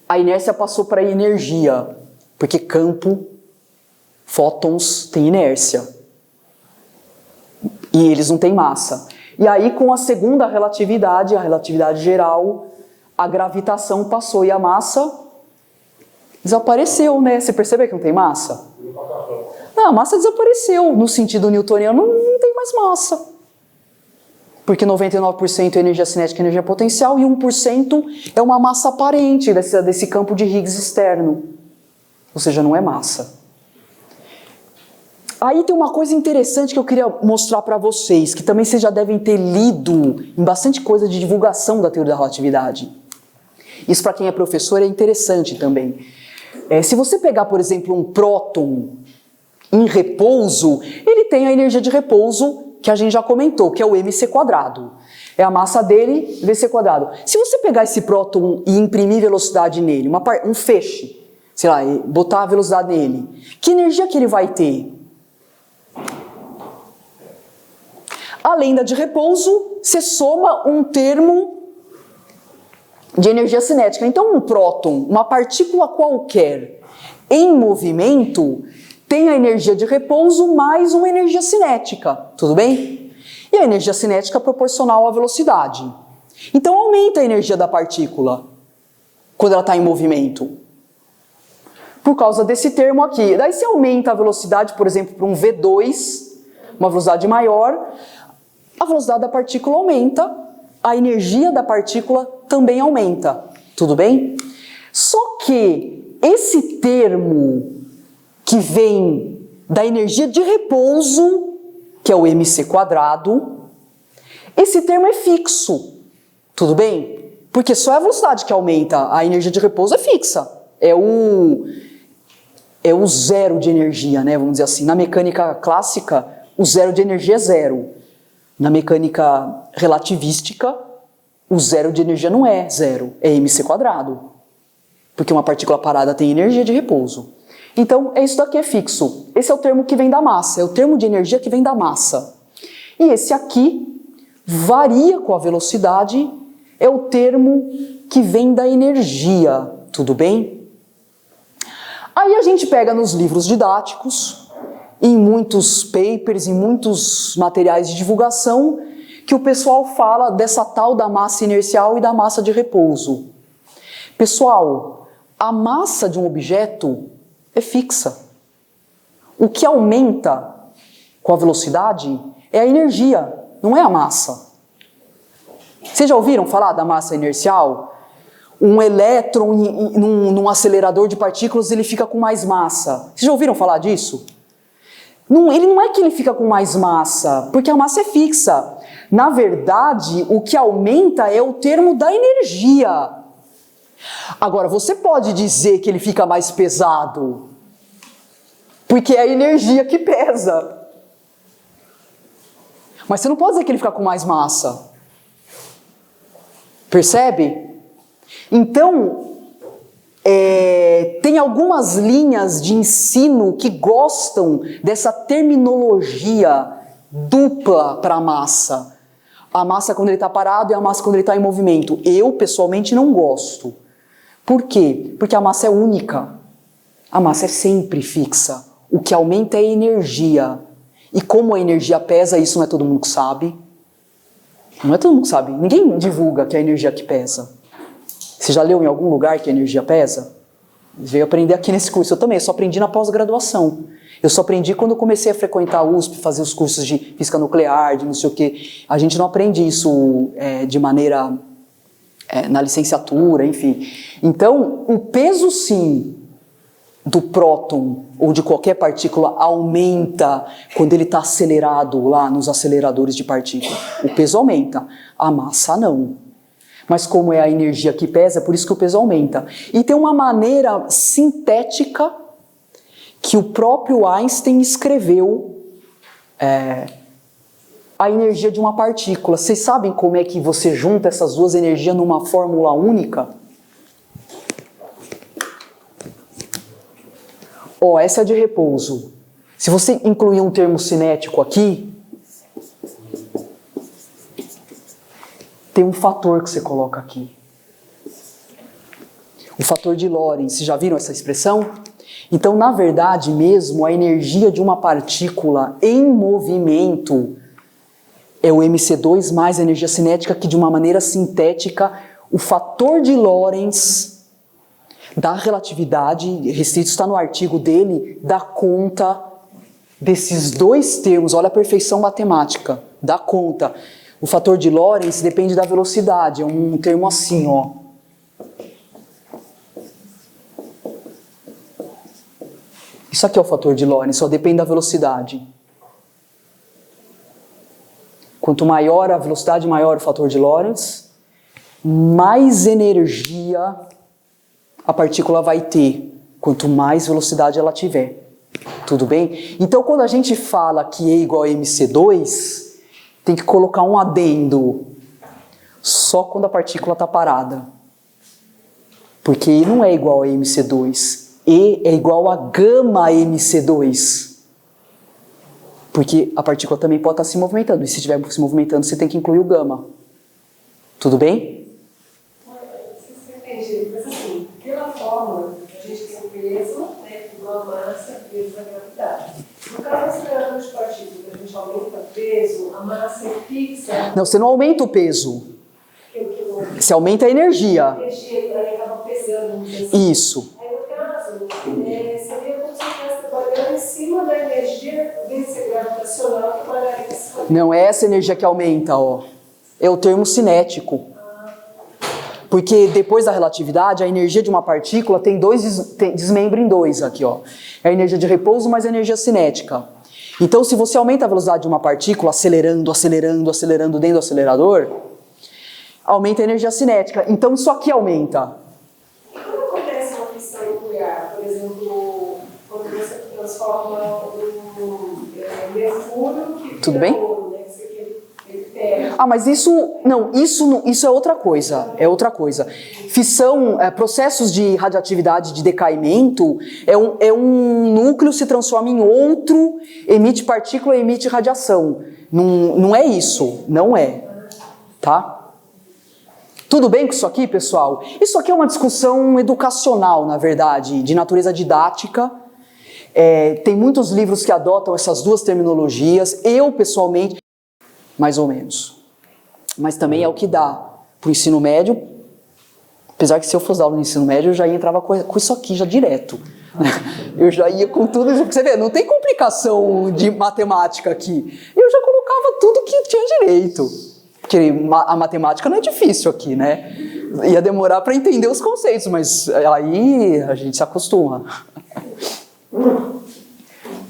a inércia passou para a energia, porque campo, fótons têm inércia. E eles não têm massa. E aí, com a segunda relatividade, a relatividade geral, a gravitação passou e a massa desapareceu, né? Você percebe que não tem massa? Não, a massa desapareceu. No sentido newtoniano, não tem mais massa. Porque 99% é energia cinética e energia potencial e 1% é uma massa aparente desse campo de Higgs externo. Ou seja, não é massa. Aí tem uma coisa interessante que eu queria mostrar para vocês, que também vocês já devem ter lido em bastante coisa de divulgação da teoria da relatividade. Isso para quem é professor é interessante também. Se você pegar, por exemplo, um próton em repouso, ele tem a energia de repouso que a gente já comentou, que é o mc². É a massa dele, vc². Se você pegar esse próton e imprimir velocidade nele, um feixe, sei lá, e botar a velocidade nele, que energia que ele vai ter? Além da de repouso, você soma um termo de energia cinética. Então, um próton, uma partícula qualquer em movimento, tem a energia de repouso mais uma energia cinética, tudo bem? E a energia cinética é proporcional à velocidade. Então, aumenta a energia da partícula quando ela está em movimento. Por causa desse termo aqui. Daí, se aumenta a velocidade, por exemplo, para um V2, uma velocidade maior, a velocidade da partícula aumenta, a energia da partícula também aumenta, tudo bem? Só que esse termo que vem da energia de repouso, que é o mc², esse termo é fixo, tudo bem? Porque só é a velocidade que aumenta, a energia de repouso é fixa, é o zero de energia, né? Vamos dizer assim. Na mecânica clássica, o zero de energia é zero. Na mecânica relativística, o zero de energia não é zero, é mc². Porque uma partícula parada tem energia de repouso. Então, isso daqui é fixo. Esse é o termo que vem da massa, é o termo de energia que vem da massa. E esse aqui varia com a velocidade, é o termo que vem da energia, tudo bem? Aí a gente pega nos livros didáticos, em muitos papers, em muitos materiais de divulgação, que o pessoal fala dessa tal da massa inercial e da massa de repouso. Pessoal, a massa de um objeto é fixa. O que aumenta com a velocidade é a energia, não é a massa. Vocês já ouviram falar da massa inercial? Um elétron num acelerador de partículas, ele fica com mais massa. Vocês já ouviram falar disso? Ele não é que ele fica com mais massa, porque a massa é fixa. Na verdade, o que aumenta é o termo da energia. Agora, você pode dizer que ele fica mais pesado, porque é a energia que pesa. Mas você não pode dizer que ele fica com mais massa. Percebe? Então, tem algumas linhas de ensino que gostam dessa terminologia dupla para a massa. A massa quando ele está parado e a massa quando ele está em movimento. Eu, pessoalmente, não gosto. Por quê? Porque a massa é única. A massa é sempre fixa. O que aumenta é a energia. E como a energia pesa, isso não é todo mundo que sabe. Não é todo mundo que sabe. Ninguém divulga que é a energia que pesa. Você já leu em algum lugar que a energia pesa? Veio aprender aqui nesse curso. Eu também, só aprendi na pós-graduação. Eu só aprendi quando eu comecei a frequentar a USP, fazer os cursos de física nuclear, de não sei o quê. A gente não aprende isso de maneira... na licenciatura, enfim. Então, o peso sim, do próton ou de qualquer partícula aumenta quando ele está acelerado lá nos aceleradores de partícula. O peso aumenta, a massa não. Mas como é a energia que pesa, é por isso que o peso aumenta. E tem uma maneira sintética que o próprio Einstein escreveu a energia de uma partícula. Vocês sabem como é que você junta essas duas energias numa fórmula única? Essa é a de repouso. Se você incluir um termo cinético aqui, tem um fator que você coloca aqui. O fator de Lorentz. Vocês já viram essa expressão? Então, na verdade mesmo, a energia de uma partícula em movimento é o MC2 mais a energia cinética, que de uma maneira sintética, o fator de Lorentz da relatividade, restrito está no artigo dele, dá conta desses dois termos. Olha a perfeição matemática, dá conta. O fator de Lorentz depende da velocidade, é um termo assim, ó. Isso aqui é o fator de Lorentz, só depende da velocidade. Quanto maior a velocidade, maior o fator de Lorentz, mais energia a partícula vai ter, quanto mais velocidade ela tiver. Tudo bem? Então, quando a gente fala que E igual a MC2, tem que colocar um adendo. Só quando a partícula está parada. Porque E não é igual a MC2. E é igual a gama MC2. Porque a partícula também pode estar se movimentando. E se estiver se movimentando, você tem que incluir o gama. Tudo bem? Mas assim, pela fórmula, a gente tem o peso, né, igual a massa, peso da gravidade. No caso do acelerador de partículas, a gente aumenta o peso, a massa é fixa. Não, você não aumenta o peso. Você aumenta a energia. A energia aí acaba pesando. Isso. Aí no caso, seria como se estivesse trabalhando em cima da energia desse gravitacional que trabalharia em cima. Não é essa energia que aumenta, ó. É o termo cinético. Porque depois da relatividade, a energia de uma partícula tem desmembra em dois aqui, ó. É a energia de repouso mais a energia cinética. Então, se você aumenta a velocidade de uma partícula, acelerando dentro do acelerador, aumenta a energia cinética. Então, isso aqui aumenta. Quando acontece uma fissão nuclear, por exemplo, quando você transforma o mercúrio que tudo bem? Ouro, né? Mas isso é outra coisa. É outra coisa. Fissão, processos de radioatividade, de decaimento, é um núcleo se transforma em outro, emite partícula, emite radiação. Não é isso, não é. Tá? Tudo bem com isso aqui, pessoal? Isso aqui é uma discussão educacional, na verdade, de natureza didática. Tem muitos livros que adotam essas duas terminologias. Eu, pessoalmente, mais ou menos. Mas também é o que dá para o ensino médio. Apesar que se eu fosse dar aula no ensino médio, eu já entrava com isso aqui já direto. Eu já ia com tudo isso. Você vê, não tem complicação de matemática aqui. Eu já colocava tudo que tinha direito. Porque a matemática não é difícil aqui, né? Ia demorar para entender os conceitos, mas aí a gente se acostuma.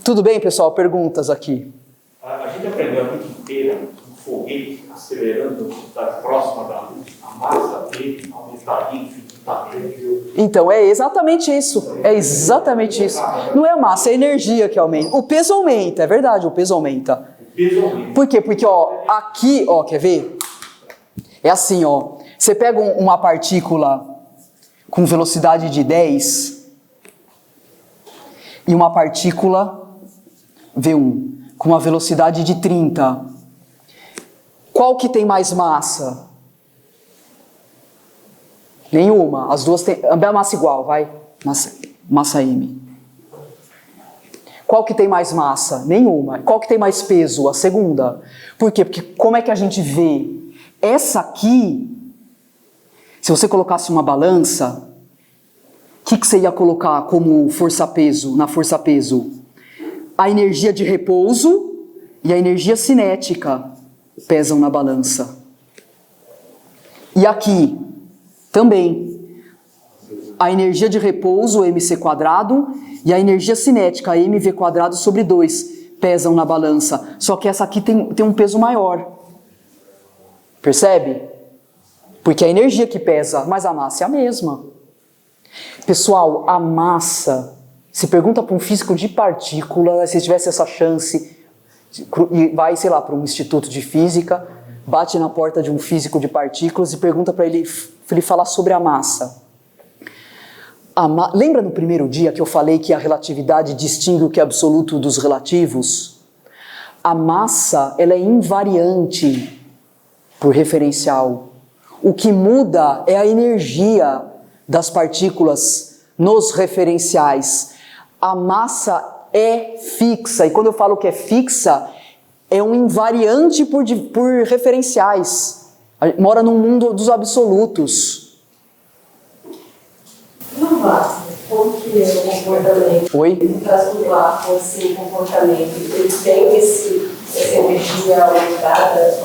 Tudo bem, pessoal? Perguntas aqui. A gente aprendeu a vida inteira um foguete acelerando está próxima da luz, a massa dele aumentaria infinitamente. Então, é exatamente isso. É exatamente isso. Não é a massa, é a energia que aumenta. O peso aumenta, é verdade, o peso aumenta. O peso aumenta. Por quê? Porque, aqui, quer ver? É assim, você pega uma partícula com velocidade de 10 e uma partícula V1 com uma velocidade de 30. Qual que tem mais massa? Nenhuma. As duas têm a massa igual, vai. Massa M. Qual que tem mais massa? Nenhuma. Qual que tem mais peso? A segunda. Por quê? Porque como é que a gente vê? Essa aqui, se você colocasse uma balança, o que você ia colocar como força-peso, na força-peso? A energia de repouso e a energia cinética pesam na balança. E aqui, também. a energia de repouso, mc², e a energia cinética, mv² sobre 2, pesam na balança. Só que essa aqui tem um peso maior. Percebe? Porque é a energia que pesa, mas a massa é a mesma. Pessoal, a massa, se pergunta para um físico de partícula, se tivesse essa chance, e vai, sei lá, para um instituto de física, bate na porta de um físico de partículas e pergunta para ele falar sobre a massa. Lembra no primeiro dia que eu falei que a relatividade distingue o que é absoluto dos relativos? A massa, ela é invariante por referencial. O que muda é a energia das partículas nos referenciais. A massa é fixa, e quando eu falo que é fixa, é um invariante por referenciais. Mora no mundo dos absolutos. No vácuo, como que é o comportamento? Oi? No caso do vácuo, assim, o comportamento, ele tem essa energia aumentada?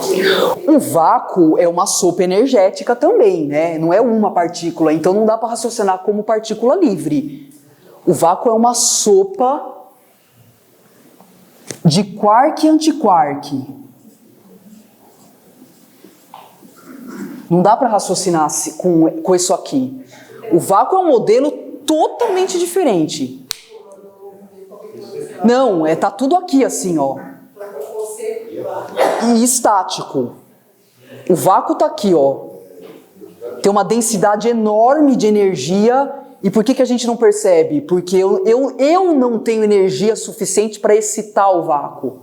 Um vácuo é uma sopa energética também, né? Não é uma partícula, então não dá para raciocinar como partícula livre. O vácuo é uma sopa de quark e antiquark. Não dá para raciocinar com isso aqui. O vácuo é um modelo totalmente diferente. Não, tá tudo aqui assim, ó. E estático. O vácuo tá aqui, ó. Tem uma densidade enorme de energia. E por que a gente não percebe? Porque eu não tenho energia suficiente para excitar o vácuo.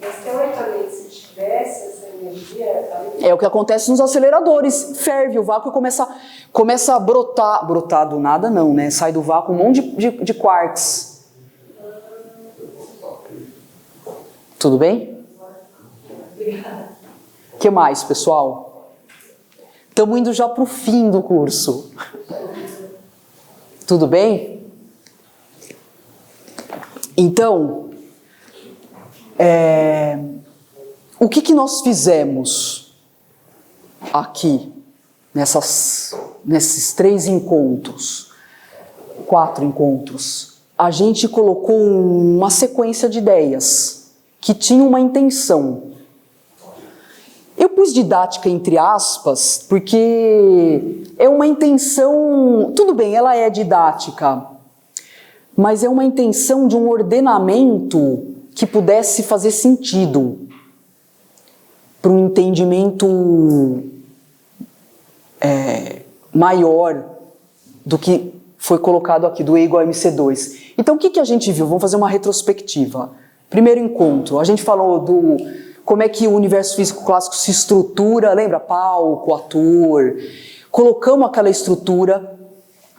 Mas teoricamente, se tivesse essa energia... É o que acontece nos aceleradores. Ferve o vácuo e começa a brotar. Brotar do nada não, né? Sai do vácuo um monte de quarks. Tudo bem? Obrigada. O que mais, pessoal? Estamos indo já para o fim do curso. Tudo bem? Então, o que nós fizemos aqui, nesses 3 encontros, 4 encontros? A gente colocou uma sequência de ideias que tinham uma intenção. Eu pus didática entre aspas, porque é uma intenção, tudo bem, ela é didática, mas é uma intenção de um ordenamento que pudesse fazer sentido para um entendimento maior do que foi colocado aqui, do E igual a MC2. Então o que a gente viu? Vamos fazer uma retrospectiva. Primeiro encontro, a gente falou como é que o universo físico clássico se estrutura, lembra? Palco, ator. Colocamos aquela estrutura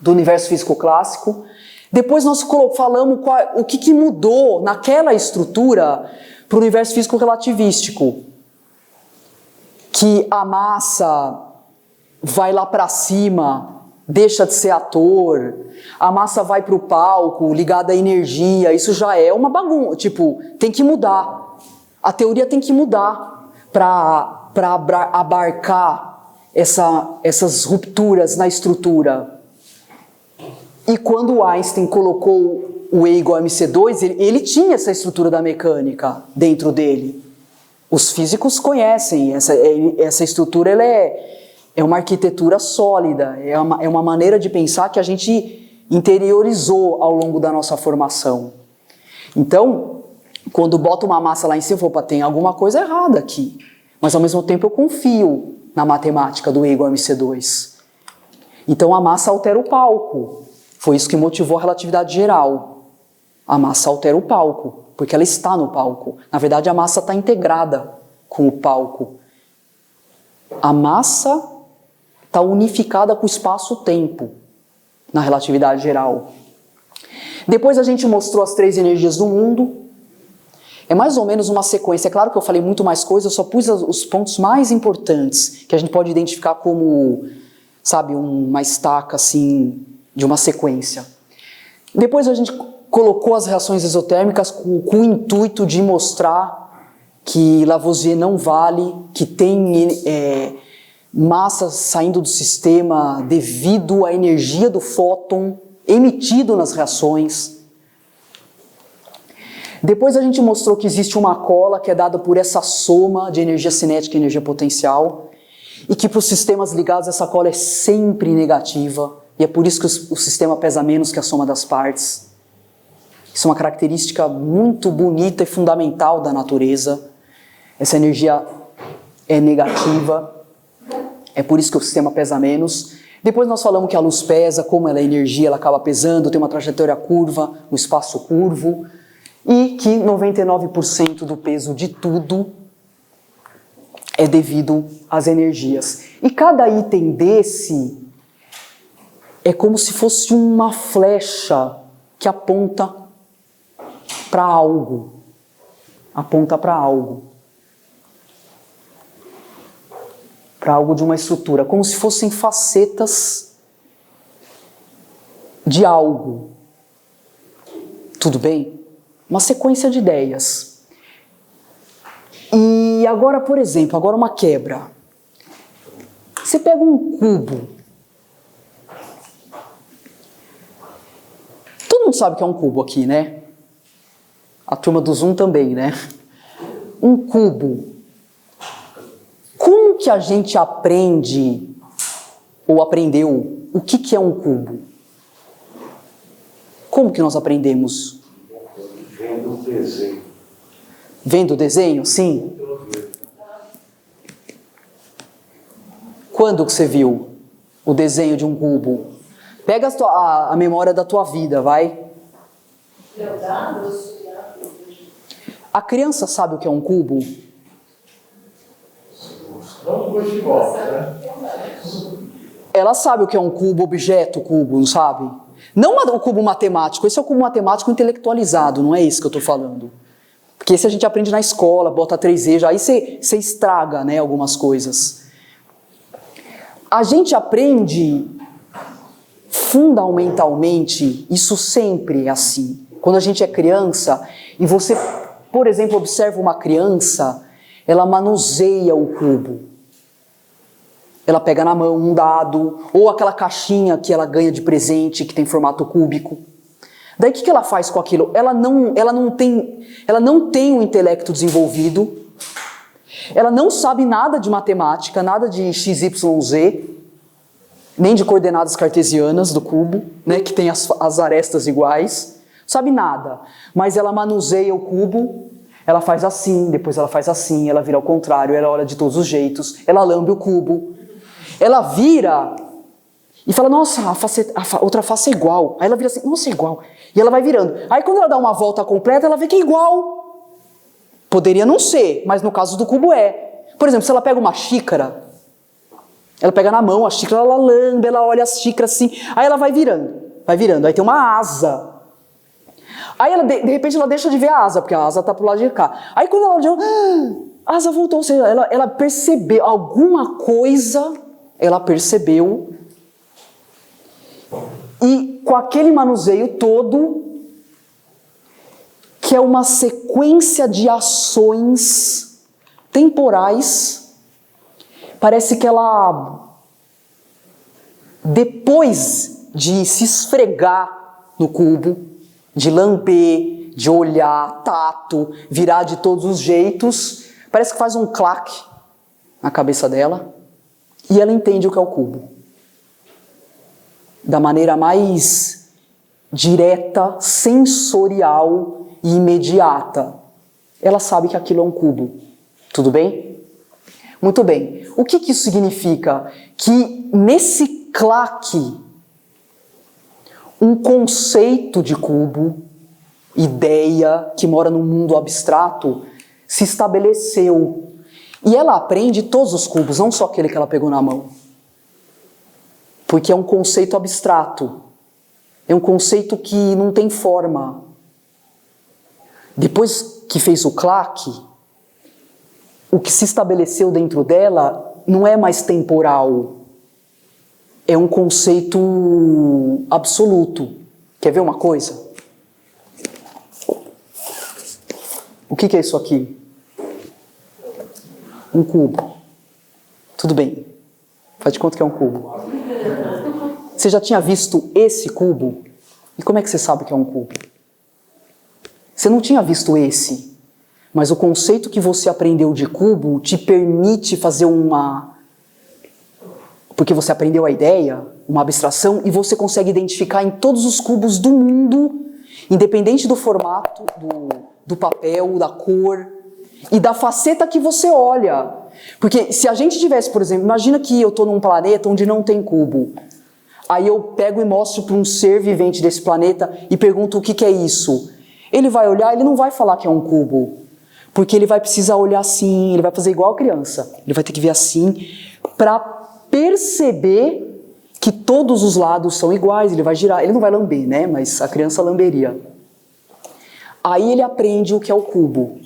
do universo físico clássico. Depois nós falamos o que mudou naquela estrutura para o universo físico relativístico. Que a massa vai lá para cima, deixa de ser ator. A massa vai para o palco, ligada à energia. Isso já é uma bagunça. Tipo, tem que mudar. A teoria tem que mudar para abarcar essas rupturas na estrutura. E quando Einstein colocou o E igual a MC2, ele tinha essa estrutura da mecânica dentro dele. Os físicos conhecem, essa estrutura ela é uma arquitetura sólida, é uma maneira de pensar que a gente interiorizou ao longo da nossa formação. Então, quando boto uma massa lá em cima, eu falo, tem alguma coisa errada aqui. Mas ao mesmo tempo eu confio na matemática do E igual a MC2. Então a massa altera o palco. Foi isso que motivou a relatividade geral. A massa altera o palco, porque ela está no palco. Na verdade a massa está integrada com o palco. A massa está unificada com o espaço-tempo na relatividade geral. Depois a gente mostrou as 3 energias do mundo. É mais ou menos uma sequência. É claro que eu falei muito mais coisas, eu só pus os pontos mais importantes, que a gente pode identificar como, sabe, uma estaca, assim, de uma sequência. Depois a gente colocou as reações exotérmicas com o intuito de mostrar que Lavoisier não vale, que tem massa saindo do sistema devido à energia do fóton emitido nas reações. Depois a gente mostrou que existe uma cola que é dada por essa soma de energia cinética e energia potencial, e que para os sistemas ligados essa cola é sempre negativa, e é por isso que o sistema pesa menos que a soma das partes. Isso é uma característica muito bonita e fundamental da natureza. Essa energia é negativa, é por isso que o sistema pesa menos. Depois nós falamos que a luz pesa, como ela é energia, ela acaba pesando, tem uma trajetória curva, um espaço curvo, e que 99% do peso de tudo é devido às energias. E cada item desse é como se fosse uma flecha que aponta para algo. Aponta para algo. Para algo de uma estrutura. Como se fossem facetas de algo. Tudo bem? Uma sequência de ideias. E agora, por exemplo, agora uma quebra. Você pega um cubo. Todo mundo sabe que é um cubo aqui, né? A turma do Zoom também, né? Um cubo. Como que a gente aprende, ou aprendeu, o que é um cubo? Como que nós aprendemos? Vendo o desenho. Vendo o desenho? Sim. Quando que você viu o desenho de um cubo? Pega a memória da tua vida, vai. A criança sabe o que é um cubo? Não gosto de volta, né? Ela sabe o que é um cubo, objeto, cubo, não sabe? Não o cubo matemático, esse é o cubo matemático intelectualizado, não é isso que eu estou falando. Porque esse a gente aprende na escola, bota 3E, já aí você estraga, né, algumas coisas. A gente aprende fundamentalmente, isso sempre é assim. Quando a gente é criança, e você, por exemplo, observa uma criança, ela manuseia o cubo. Ela pega na mão um dado, ou aquela caixinha que ela ganha de presente, que tem formato cúbico. Daí o que ela faz com aquilo? Ela não tem um intelecto desenvolvido, ela não sabe nada de matemática, nada de XYZ, nem de coordenadas cartesianas do cubo, né, que tem as arestas iguais, não sabe nada. Mas ela manuseia o cubo, ela faz assim, depois ela faz assim, ela vira ao contrário, ela olha de todos os jeitos, ela lambe o cubo. Ela vira e fala, nossa, a outra face é igual. Aí ela vira assim, nossa, é igual. E ela vai virando. Aí quando ela dá uma volta completa, ela vê que é igual. Poderia não ser, mas no caso do cubo é. Por exemplo, se ela pega uma xícara, ela pega na mão a xícara, ela lambe, ela olha a xícara assim. Aí ela vai virando. Aí tem uma asa. Aí ela, de repente ela deixa de ver a asa, porque a asa está pro lado de cá. Aí quando ela olha, a asa voltou. Ou seja, ela percebeu alguma coisa. Ela percebeu, e com aquele manuseio todo, que é uma sequência de ações temporais, parece que ela, depois de se esfregar no cubo, de lamber, de olhar, tato, virar de todos os jeitos, parece que faz um claque na cabeça dela. E ela entende o que é o cubo. Da maneira mais direta, sensorial e imediata. Ela sabe que aquilo é um cubo. Tudo bem? Muito bem. O que isso significa? Que nesse claque, um conceito de cubo, ideia que mora no mundo abstrato, se estabeleceu. E ela aprende todos os cubos, não só aquele que ela pegou na mão. Porque é um conceito abstrato. É um conceito que não tem forma. Depois que fez o claque, o que se estabeleceu dentro dela não é mais temporal. É um conceito absoluto. Quer ver uma coisa? O que é isso aqui? Um cubo. Tudo bem. Faz de conta que é um cubo. Você já tinha visto esse cubo? E como é que você sabe que é um cubo? Você não tinha visto esse, mas o conceito que você aprendeu de cubo te permite fazer porque você aprendeu a ideia, uma abstração, e você consegue identificar em todos os cubos do mundo, independente do formato, do papel, da cor e da faceta que você olha. Porque se a gente tivesse, por exemplo, imagina que eu estou num planeta onde não tem cubo. Aí eu pego e mostro para um ser vivente desse planeta e pergunto o que é isso. Ele vai olhar, ele não vai falar que é um cubo. Porque ele vai precisar olhar assim, ele vai fazer igual a criança. Ele vai ter que ver assim para perceber que todos os lados são iguais. Ele vai girar, ele não vai lamber, né? Mas a criança lamberia. Aí ele aprende o que é o cubo.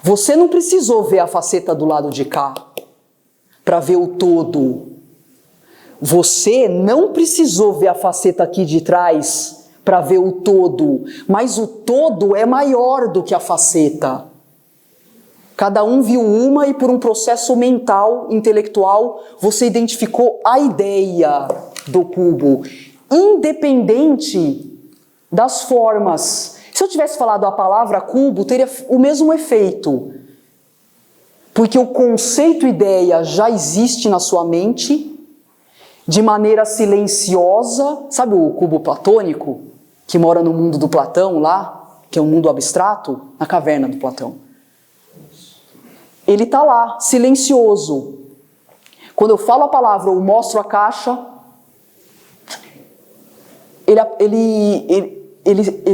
Você não precisou ver a faceta do lado de cá para ver o todo. Você não precisou ver a faceta aqui de trás para ver o todo. Mas o todo é maior do que a faceta. Cada um viu uma e por um processo mental, intelectual, você identificou a ideia do cubo, independente das formas. Se eu tivesse falado a palavra cubo, teria o mesmo efeito. Porque o conceito ideia já existe na sua mente, de maneira silenciosa. Sabe o cubo platônico, que mora no mundo do Platão lá, que é um mundo abstrato, na caverna do Platão? Ele está lá, silencioso. Quando eu falo a palavra ou mostro a caixa, ele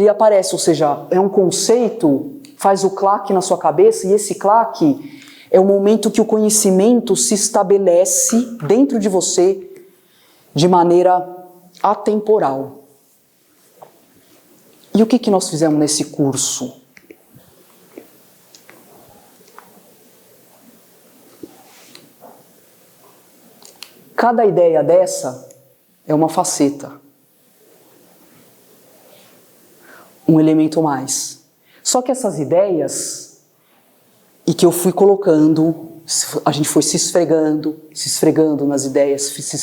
aparece, ou seja, é um conceito, faz o claque na sua cabeça, e esse claque é o momento que o conhecimento se estabelece dentro de você de maneira atemporal. E o que nós fizemos nesse curso? Cada ideia dessa é uma faceta. Um elemento mais. Só que essas ideias, e que eu fui colocando, a gente foi se esfregando nas ideias, se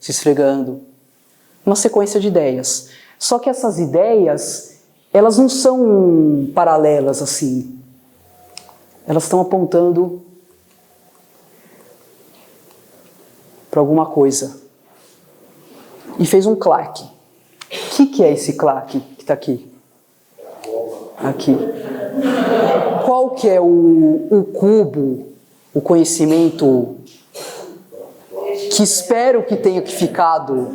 esfregando. Uma sequência de ideias. Só que essas ideias, elas não são paralelas assim. Elas estão apontando para alguma coisa. E fez um claque. O que é esse claque que está aqui? Aqui. Qual que é o cubo, o conhecimento que espero que tenha ficado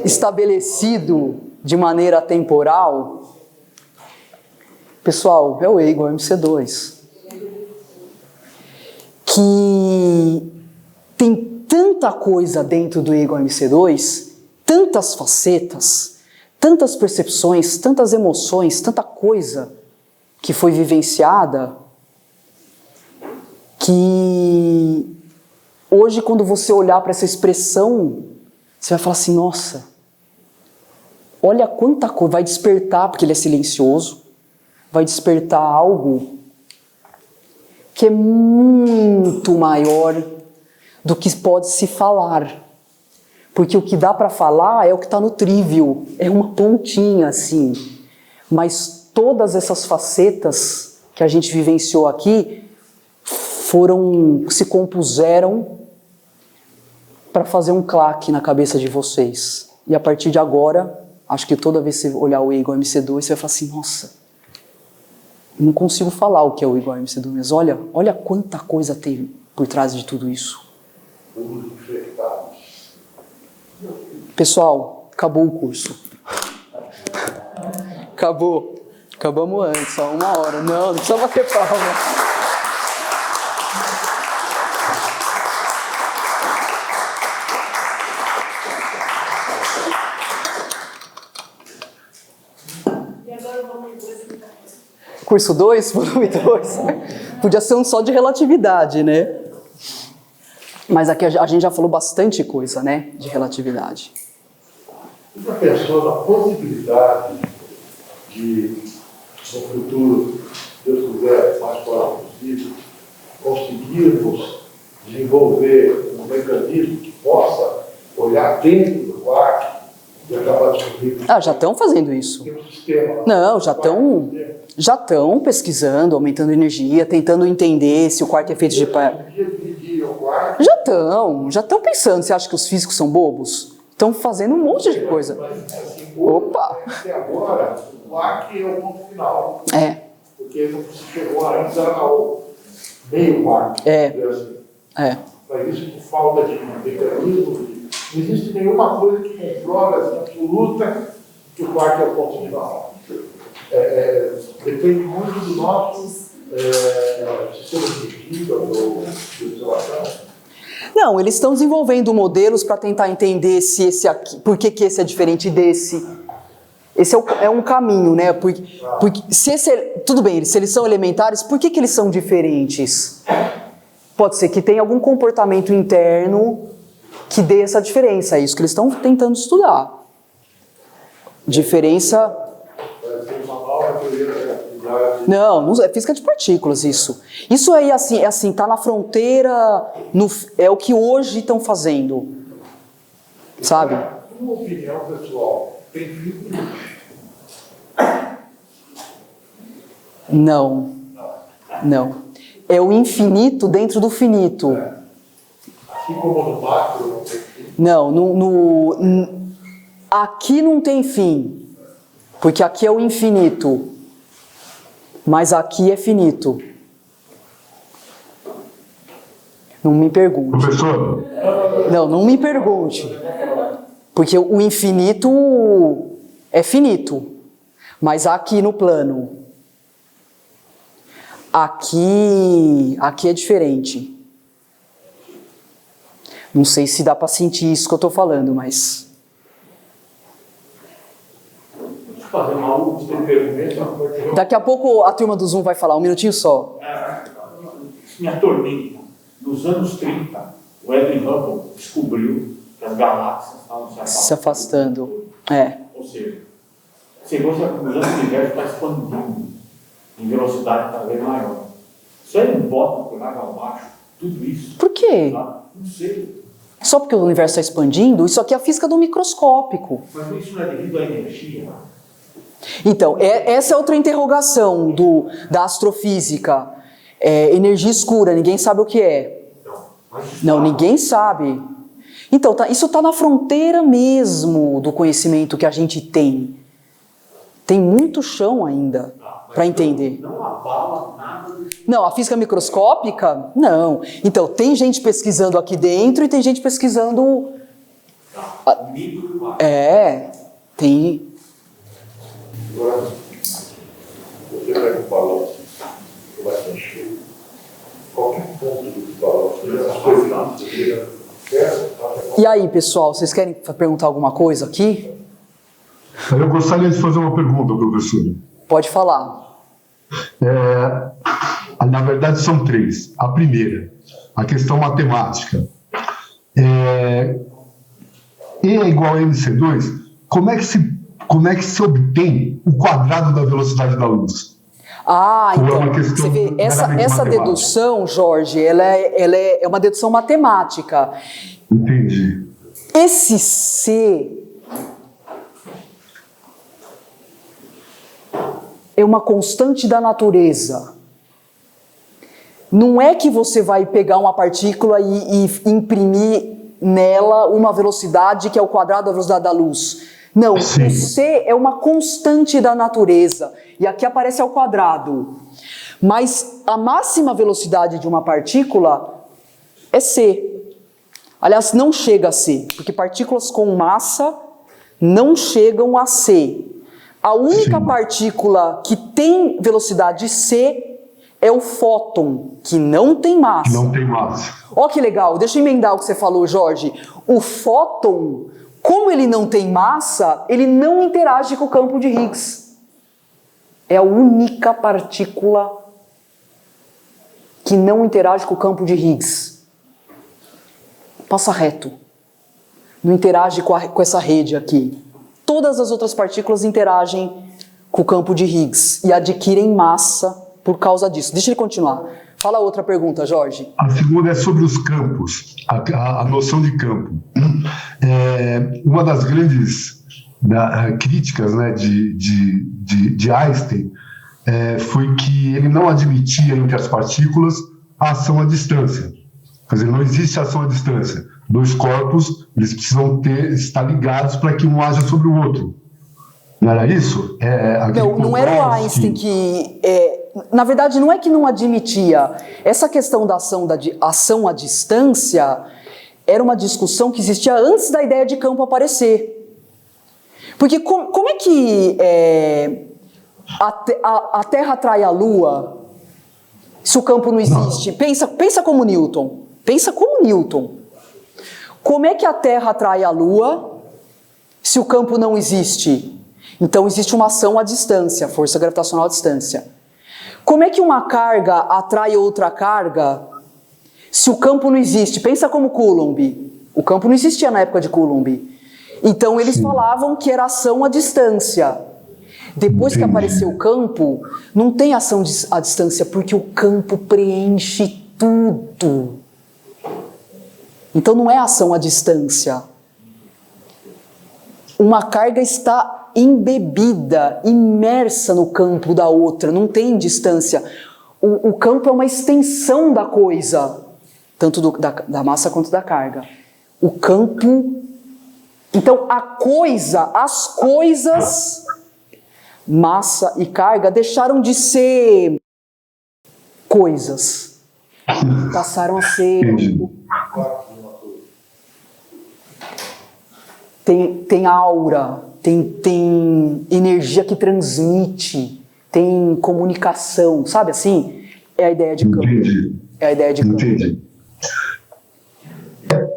estabelecido de maneira temporal? Pessoal, é o E igual a MC2. Que tem tanta coisa dentro do E igual a MC2, tantas facetas, tantas percepções, tantas emoções, tanta coisa que foi vivenciada, que hoje quando você olhar para essa expressão, você vai falar assim, nossa, olha quanta coisa, vai despertar, porque ele é silencioso, vai despertar algo que é muito maior do que pode se falar. Porque o que dá para falar é o que está no trívio, é uma pontinha assim. Mas todas essas facetas que a gente vivenciou aqui se compuseram para fazer um claque na cabeça de vocês. E a partir de agora, acho que toda vez que você olhar o E igual a MC2, você vai falar assim, nossa, não consigo falar o que é o E igual a MC2, mas olha quanta coisa tem por trás de tudo isso. Pessoal, acabou o curso. Acabou. Acabamos antes, só 1 hora. Não precisa bater palma. E agora vamos para Curso 2, volume 2. Podia ser um só de relatividade, né? Mas aqui a gente já falou bastante coisa, né? De relatividade. Você já pensou na possibilidade de, no futuro, se Deus quiser, mais próximo possível, conseguirmos desenvolver um mecanismo que possa olhar dentro do quarto e acabar descobrindo. Ah, já estão fazendo isso. Tem um sistema. Não, já estão pesquisando, aumentando energia, tentando entender se o quarto é feito de... Dividir o quarto. Já estão pensando. Você acha que os físicos são bobos? Estão fazendo um monte de coisa. Mas, assim, Opa! até agora, o quarto é o ponto final. É, Porque você chegou antes ao meio quarto. É. Assim. é. Mas isso por falta de mecanismo. Não existe nenhuma coisa que comprove assim, absoluta que o quarto é o ponto final. Depende muito do nosso sistema de medida ou de observação. Não, eles estão desenvolvendo modelos para tentar entender se esse aqui, por que esse é diferente desse. Esse é um caminho, né? Porque se esse tudo bem, se eles são elementares, por que eles são diferentes? Pode ser que tenha algum comportamento interno que dê essa diferença. É isso que eles estão tentando estudar. Diferença... Tem uma nova teoria da relatividade. Não é física de partículas isso. Isso aí assim, tá na fronteira, é o que hoje estão fazendo. Sabe? Uma opinião pessoal, tem física? Não. É o infinito dentro do finito. Assim como no macro, não tem física. Não, aqui não tem fim, porque aqui é o infinito, mas aqui é finito. Não me pergunte. Professor, Não me pergunte. Porque o infinito é finito, mas aqui no plano, aqui é diferente. Não sei se dá para sentir isso que eu estou falando, mas... Deixa eu fazer uma última pergunta. Daqui a pouco a turma do Zoom vai falar, um minutinho só. Isso me atormenta. Nos anos 30, o Edwin Hubble descobriu que as galáxias estavam Se afastando. É. Ou seja, chegou a conclusão que o universo está expandindo em velocidade cada vez maior. Se ele bota por água abaixo, tudo isso. Por quê? Tá? Não sei. Só porque o universo está expandindo? Isso aqui é a física do microscópico. Mas isso não é devido à energia. Então, essa é outra interrogação da astrofísica. Energia escura, ninguém sabe o que é. Não, ninguém sabe. Então, isso está na fronteira mesmo do conhecimento que a gente tem. Tem muito chão ainda para entender. Não abala nada desse. Não, a física microscópica, não. Então, tem gente pesquisando aqui dentro e tem gente pesquisando... Tem... Agora, você pega um balão que vai se encher. Qualquer ponto do balão, as coisas E aí, pessoal, vocês querem perguntar alguma coisa aqui? eu gostaria de fazer uma pergunta, professor. Pode falar. Na verdade, são três. A primeira, a questão matemática. E é igual a MC2, como é que se obtém o quadrado da velocidade da luz? Então, questão você vê, essa meramente dedução, Jorge, ela é uma dedução matemática. Entendi. Esse C é uma constante da natureza. Não é que você vai pegar uma partícula e imprimir nela uma velocidade que é o quadrado da velocidade da luz. Não, Sim. o C é uma constante da natureza. E aqui aparece ao quadrado. Mas a máxima velocidade de uma partícula é C. Aliás, não chega a C, porque partículas com massa não chegam a C. A única partícula que tem velocidade C é o fóton, que não tem massa. Não tem massa. Ó que legal, deixa eu emendar o que você falou, Jorge. O fóton, como ele não tem massa, ele não interage com o campo de Higgs. É a única partícula que não interage com o campo de Higgs. Passa reto. Não interage com essa rede aqui. Todas as outras partículas interagem com o campo de Higgs e adquirem massa por causa disso. Deixa ele continuar. Fala outra pergunta, Jorge. A segunda é sobre os campos, a noção de campo. Uma das grandes críticas, né, de Einstein foi que ele não admitia entre as partículas a ação à distância. Quer dizer, não existe ação à distância. Dois corpos, eles precisam estar ligados para que um haja sobre o outro. Não era isso? Não era o Einstein que... na verdade, não é que não admitia. Essa questão da ação à distância era uma discussão que existia antes da ideia de campo aparecer. Porque como é que a Terra atrai a Lua se o campo não existe? Pensa como Newton. Pensa como Newton. Como é que a Terra atrai a Lua se o campo não existe? Então existe uma ação à distância, força gravitacional à distância. Como é que uma carga atrai outra carga se o campo não existe? Pensa como Coulomb. O campo não existia na época de Coulomb. Então eles falavam que era ação à distância. Depois que apareceu o campo, não tem ação à distância, porque o campo preenche tudo. Então não é ação à distância. Uma carga está embebida, imersa no campo da outra, não tem distância. O campo é uma extensão da coisa, tanto da massa quanto da carga. O campo... Então as coisas, massa e carga, deixaram de ser coisas. Passaram a ser... Tem aura, tem energia que transmite, tem comunicação, sabe assim? É a ideia de campo. Entendi. É a ideia de campo. Entendi.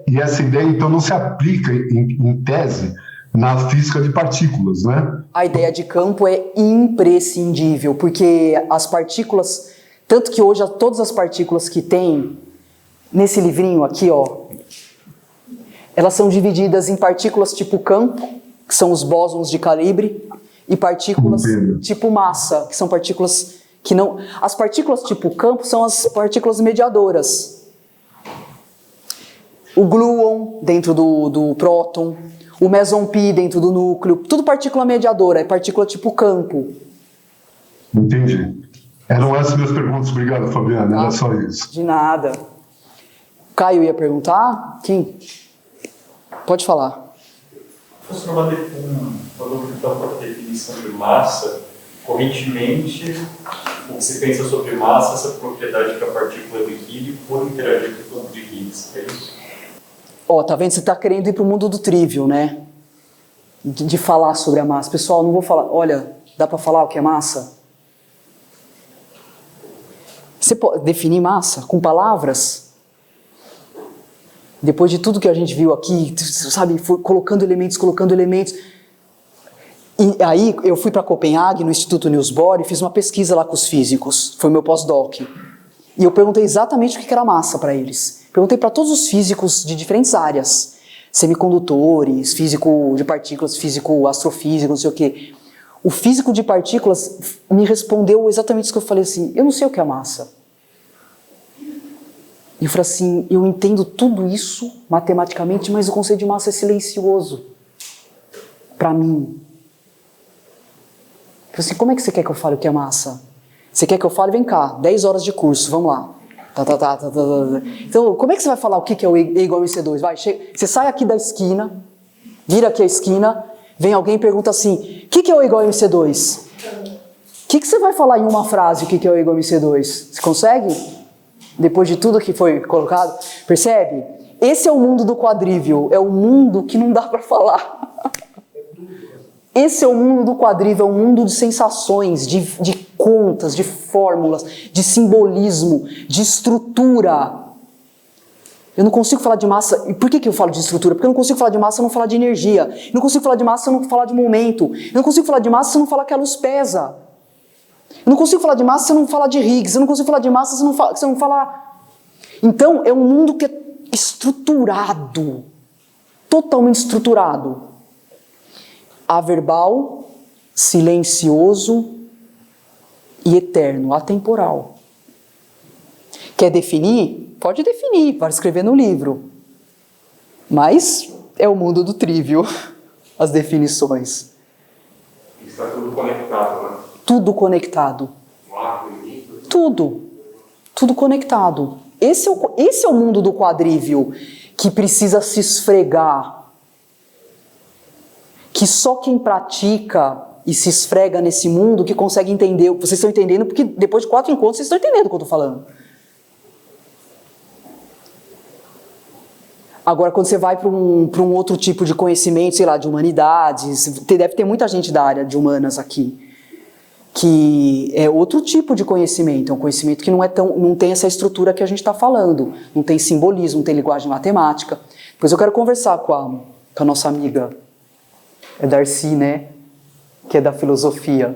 E essa ideia, então, não se aplica, em tese, na física de partículas, né? A ideia de campo é imprescindível, porque as partículas... Tanto que hoje todas as partículas que tem nesse livrinho aqui, ó, elas são divididas em partículas tipo campo, que são os bósons de calibre, e partículas tipo massa, que são partículas que não... As partículas tipo campo são as partículas mediadoras. O gluon dentro do próton, o meson pi dentro do núcleo, tudo partícula mediadora, é partícula tipo campo. Entendi. Eram essas minhas perguntas, obrigado, Fabiana, era só isso. De nada. Caio ia perguntar? Quem? Pode falar. Professor, uma dúvida para a definição de massa. Correntemente, o que se pensa sobre massa, essa propriedade que a partícula adquire por interagir com o campo de Higgs, é isso? Ó, tá vendo? Você tá querendo ir pro mundo do trivial, né? De falar sobre a massa. Pessoal, não vou falar... Olha, dá para falar o que é massa? Você pode definir massa com palavras? Depois de tudo que a gente viu aqui, sabe, foi colocando elementos. E aí eu fui para Copenhague, no Instituto Niels Bohr, e fiz uma pesquisa lá com os físicos. Foi meu pós-doc. E eu perguntei exatamente o que era massa para eles. Perguntei para todos os físicos de diferentes áreas. Semicondutores, físico de partículas, físico astrofísico, não sei o quê. O físico de partículas me respondeu exatamente isso que eu falei assim, eu não sei o que é massa. E eu falei assim, eu entendo tudo isso matematicamente, mas o conceito de massa é silencioso para mim. Eu falei assim, como é que você quer que eu fale o que é massa? Você quer que eu fale? Vem cá, 10 horas de curso, vamos lá. Então, como é que você vai falar o que é o E igual a MC2? Vai, você sai aqui da esquina, vira aqui a esquina, vem alguém e pergunta assim, o que é o E igual a MC2? O que você vai falar em uma frase o que é o E igual a MC2? Você consegue? Depois de tudo que foi colocado? Percebe? Esse é o mundo do quadrível, é o mundo que não dá para falar. Esse é o mundo do quadrível, é um mundo de sensações, de contas, de fórmulas, de simbolismo, de estrutura. Eu não consigo falar de massa. E por que eu falo de estrutura? Porque eu não consigo falar de massa se eu não falar de energia. Eu não consigo falar de massa se eu não falar de momento. Eu não consigo falar de massa se eu não falar que a luz pesa. Eu não consigo falar de massa se eu não falar de Higgs. Eu não consigo falar de massa se eu não falar... Então, é um mundo que é estruturado. Totalmente estruturado. Averbal, silencioso e eterno, atemporal. Quer definir? Pode definir, vai escrever no livro. Mas é o mundo do trívio, as definições. Está tudo conectado, né? Tudo conectado. Tudo conectado. Esse é o mundo do quadrívio, que precisa se esfregar. Que só quem pratica e se esfrega nesse mundo que consegue entender. Vocês estão entendendo, porque depois de 4 encontros vocês estão entendendo o que eu estou falando. Agora, quando você vai para um outro tipo de conhecimento, sei lá, de humanidades, deve ter muita gente da área de humanas aqui, que é outro tipo de conhecimento, é um conhecimento que não tem essa estrutura que a gente está falando, não tem simbolismo, não tem linguagem matemática. Depois eu quero conversar com a nossa amiga, Darcy, né, que é da filosofia.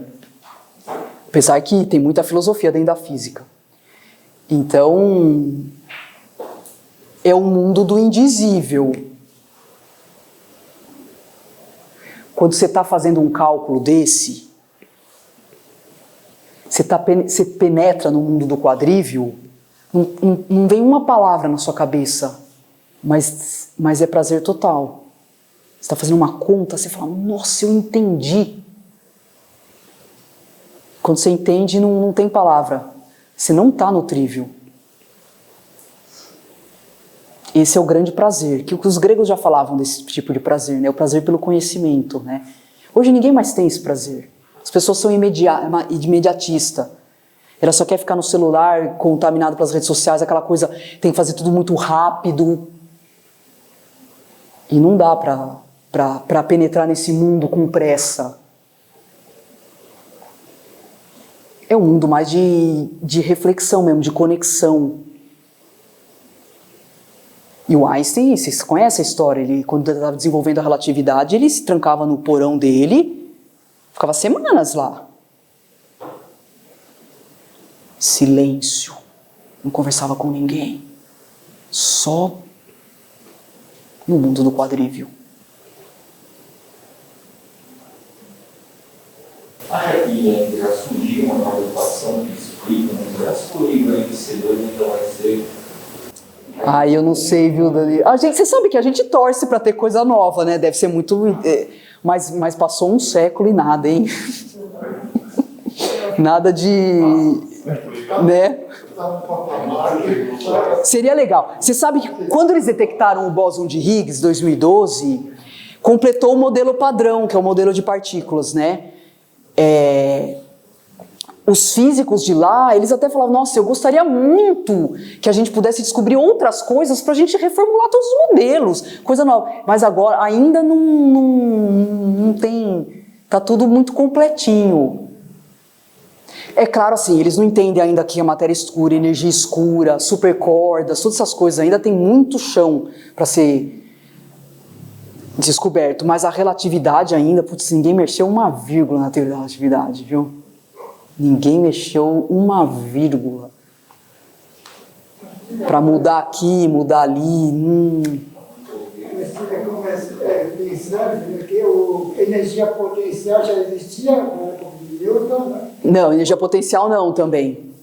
Apesar que tem muita filosofia dentro da física. Então, é o mundo do indizível. Quando você está fazendo um cálculo desse, você penetra no mundo do quadrívio, não vem uma palavra na sua cabeça, mas é prazer total. Você está fazendo uma conta, você fala, nossa, eu entendi. Quando você entende, não tem palavra. Você não está no trívio. Esse é o grande prazer, que os gregos já falavam desse tipo de prazer, né? O prazer pelo conhecimento, né? Hoje ninguém mais tem esse prazer. As pessoas são imediatistas. Ela só quer ficar no celular, contaminado pelas redes sociais, aquela coisa, tem que fazer tudo muito rápido. E não dá para penetrar nesse mundo com pressa. É um mundo mais de reflexão mesmo, de conexão. E o Einstein, vocês conhecem a história, ele, quando ele estava desenvolvendo a relatividade, ele se trancava no porão dele, ficava semanas lá. Silêncio, não conversava com ninguém, só no mundo do quadrívio. E já surgiu uma nova equação que explica o universo, o livro ainda então vai ser... Eu não sei, viu, Dani? Você sabe que a gente torce para ter coisa nova, né? Deve ser muito... Mas passou um século e nada, hein? Nada de... né? Seria legal. Você sabe que quando eles detectaram o bóson de Higgs, em 2012, completou o modelo padrão, que é o modelo de partículas, né? Os físicos de lá, eles até falavam, nossa, eu gostaria muito que a gente pudesse descobrir outras coisas para a gente reformular todos os modelos, coisa nova. Mas agora ainda não tem, tá tudo muito completinho. É claro, assim, eles não entendem ainda que a matéria escura, energia escura, supercordas, todas essas coisas, ainda tem muito chão para ser descoberto, mas a relatividade ainda, putz, ninguém mexeu uma vírgula na teoria da relatividade, viu? Ninguém mexeu uma vírgula para mudar aqui, mudar ali. Porque a energia potencial já existia com Newton, né? Não, energia potencial não também.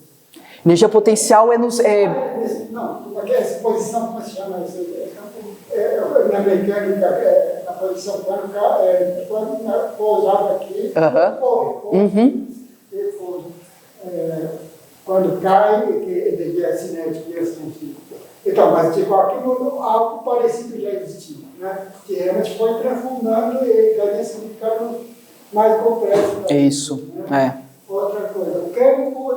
Energia potencial é nos... Não, porque essa posição, como se chama isso? Na mecânica, na posição quando pousava aqui, quando cai, que energia cinética e assim. Então, mas de qualquer modo, algo parecido já existia, né? Que realmente foi transformando e ganhando significado mais complexo. Né? Isso, né? Outra coisa, o campo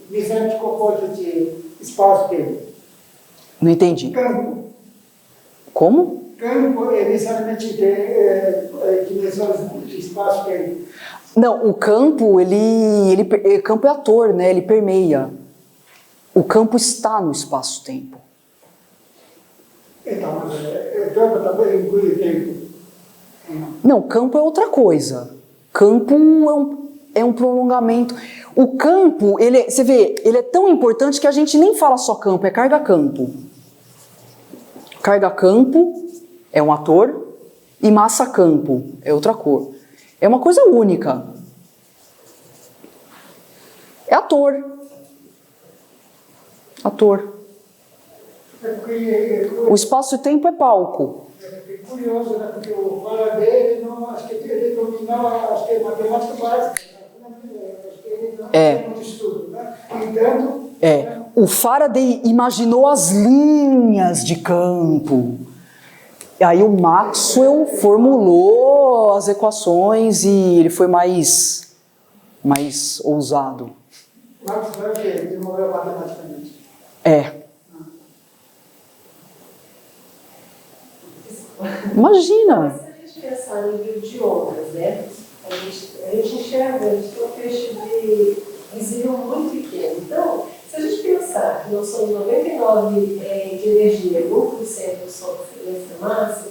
necessariamente composto de espaço-tempo. Não entendi. Campo. Como? Campo é necessariamente dimensões de espaço-tempo. Não, o campo, campo é ator, né? Ele permeia. O campo está no espaço-tempo. Então, o campo também inclui tempo. Não, campo é outra coisa. Campo é um prolongamento. O campo, você vê, ele é tão importante que a gente nem fala só campo, é carga-campo. Carga-campo é um ator e massa-campo é outra cor. É uma coisa única. É ator. Ator. O espaço e tempo é palco. É curioso, né? Porque o Faraday, ele não, acho que ele dominava, acho que é matemática básica. Acho que ele não tem muito estudo, né? Entanto... O Faraday imaginou as linhas de campo. E aí o Maxwell formulou as equações e ele foi mais ousado. Maxwell que desenvolveu matematicamente. Imagina. Se a gente pensar no nível de ondas, né? A gente enxerga, a gente tem um feixe de visível muito pequeno. Então, se a gente pensar que nós somos 99% de energia, 1% só dessa massa,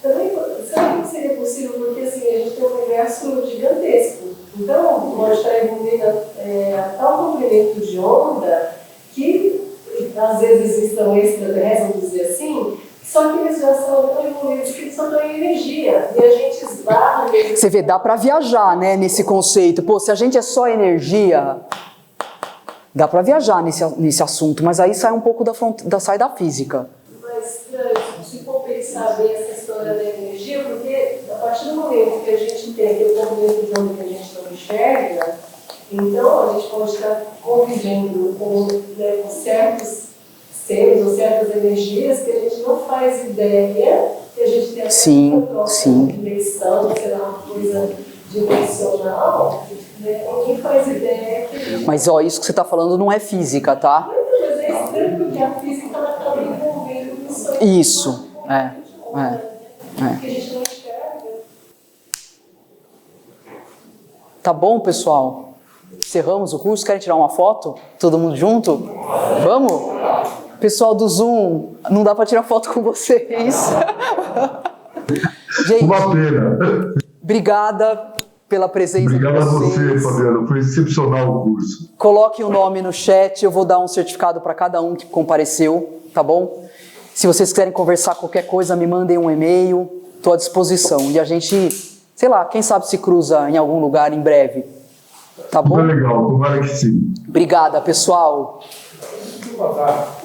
também será que seria possível? Porque assim, a gente tem um universo gigantesco. Então, pode estar envolvido a tal comprimento de onda que às vezes estão extraterrestres, vamos dizer assim, só que eles já são tão envolvidos que eles só têm energia. E a gente esbarra neles. Você vê, dá para viajar, né, nesse conceito. Pô, se a gente é só energia, dá para viajar nesse assunto, mas aí sai um pouco sai da física. Mas se for pensar bem essa história da energia, porque a partir do momento que a gente tem aquele comprimento de onda que a gente não enxerga, então a gente pode estar convivendo com certos seres ou certas energias que a gente não faz ideia, que a gente tem uma dimensão, sei lá, uma coisa dimensional, né? Ninguém faz ideia que... Mas ó, isso que você está falando não é física, tá? Mas é estranho porque a física ela acaba envolvendo isso. Isso, Que a gente não enxerga. Tá bom, pessoal? Encerramos o curso, querem tirar uma foto? Todo mundo junto? Vamos? Pessoal do Zoom, não dá para tirar foto com vocês. Gente, uma pena. Obrigada pela presença de vocês. Obrigado a você, Fabiano. Foi excepcional o curso. Coloque o nome no chat, eu vou dar um certificado para cada um que compareceu, tá bom? Se vocês quiserem conversar qualquer coisa, me mandem um e-mail, estou à disposição. E a gente, sei lá, quem sabe se cruza em algum lugar em breve. Tá bom? Muito legal, tomara que sim. Obrigada, pessoal. Deixa eu botar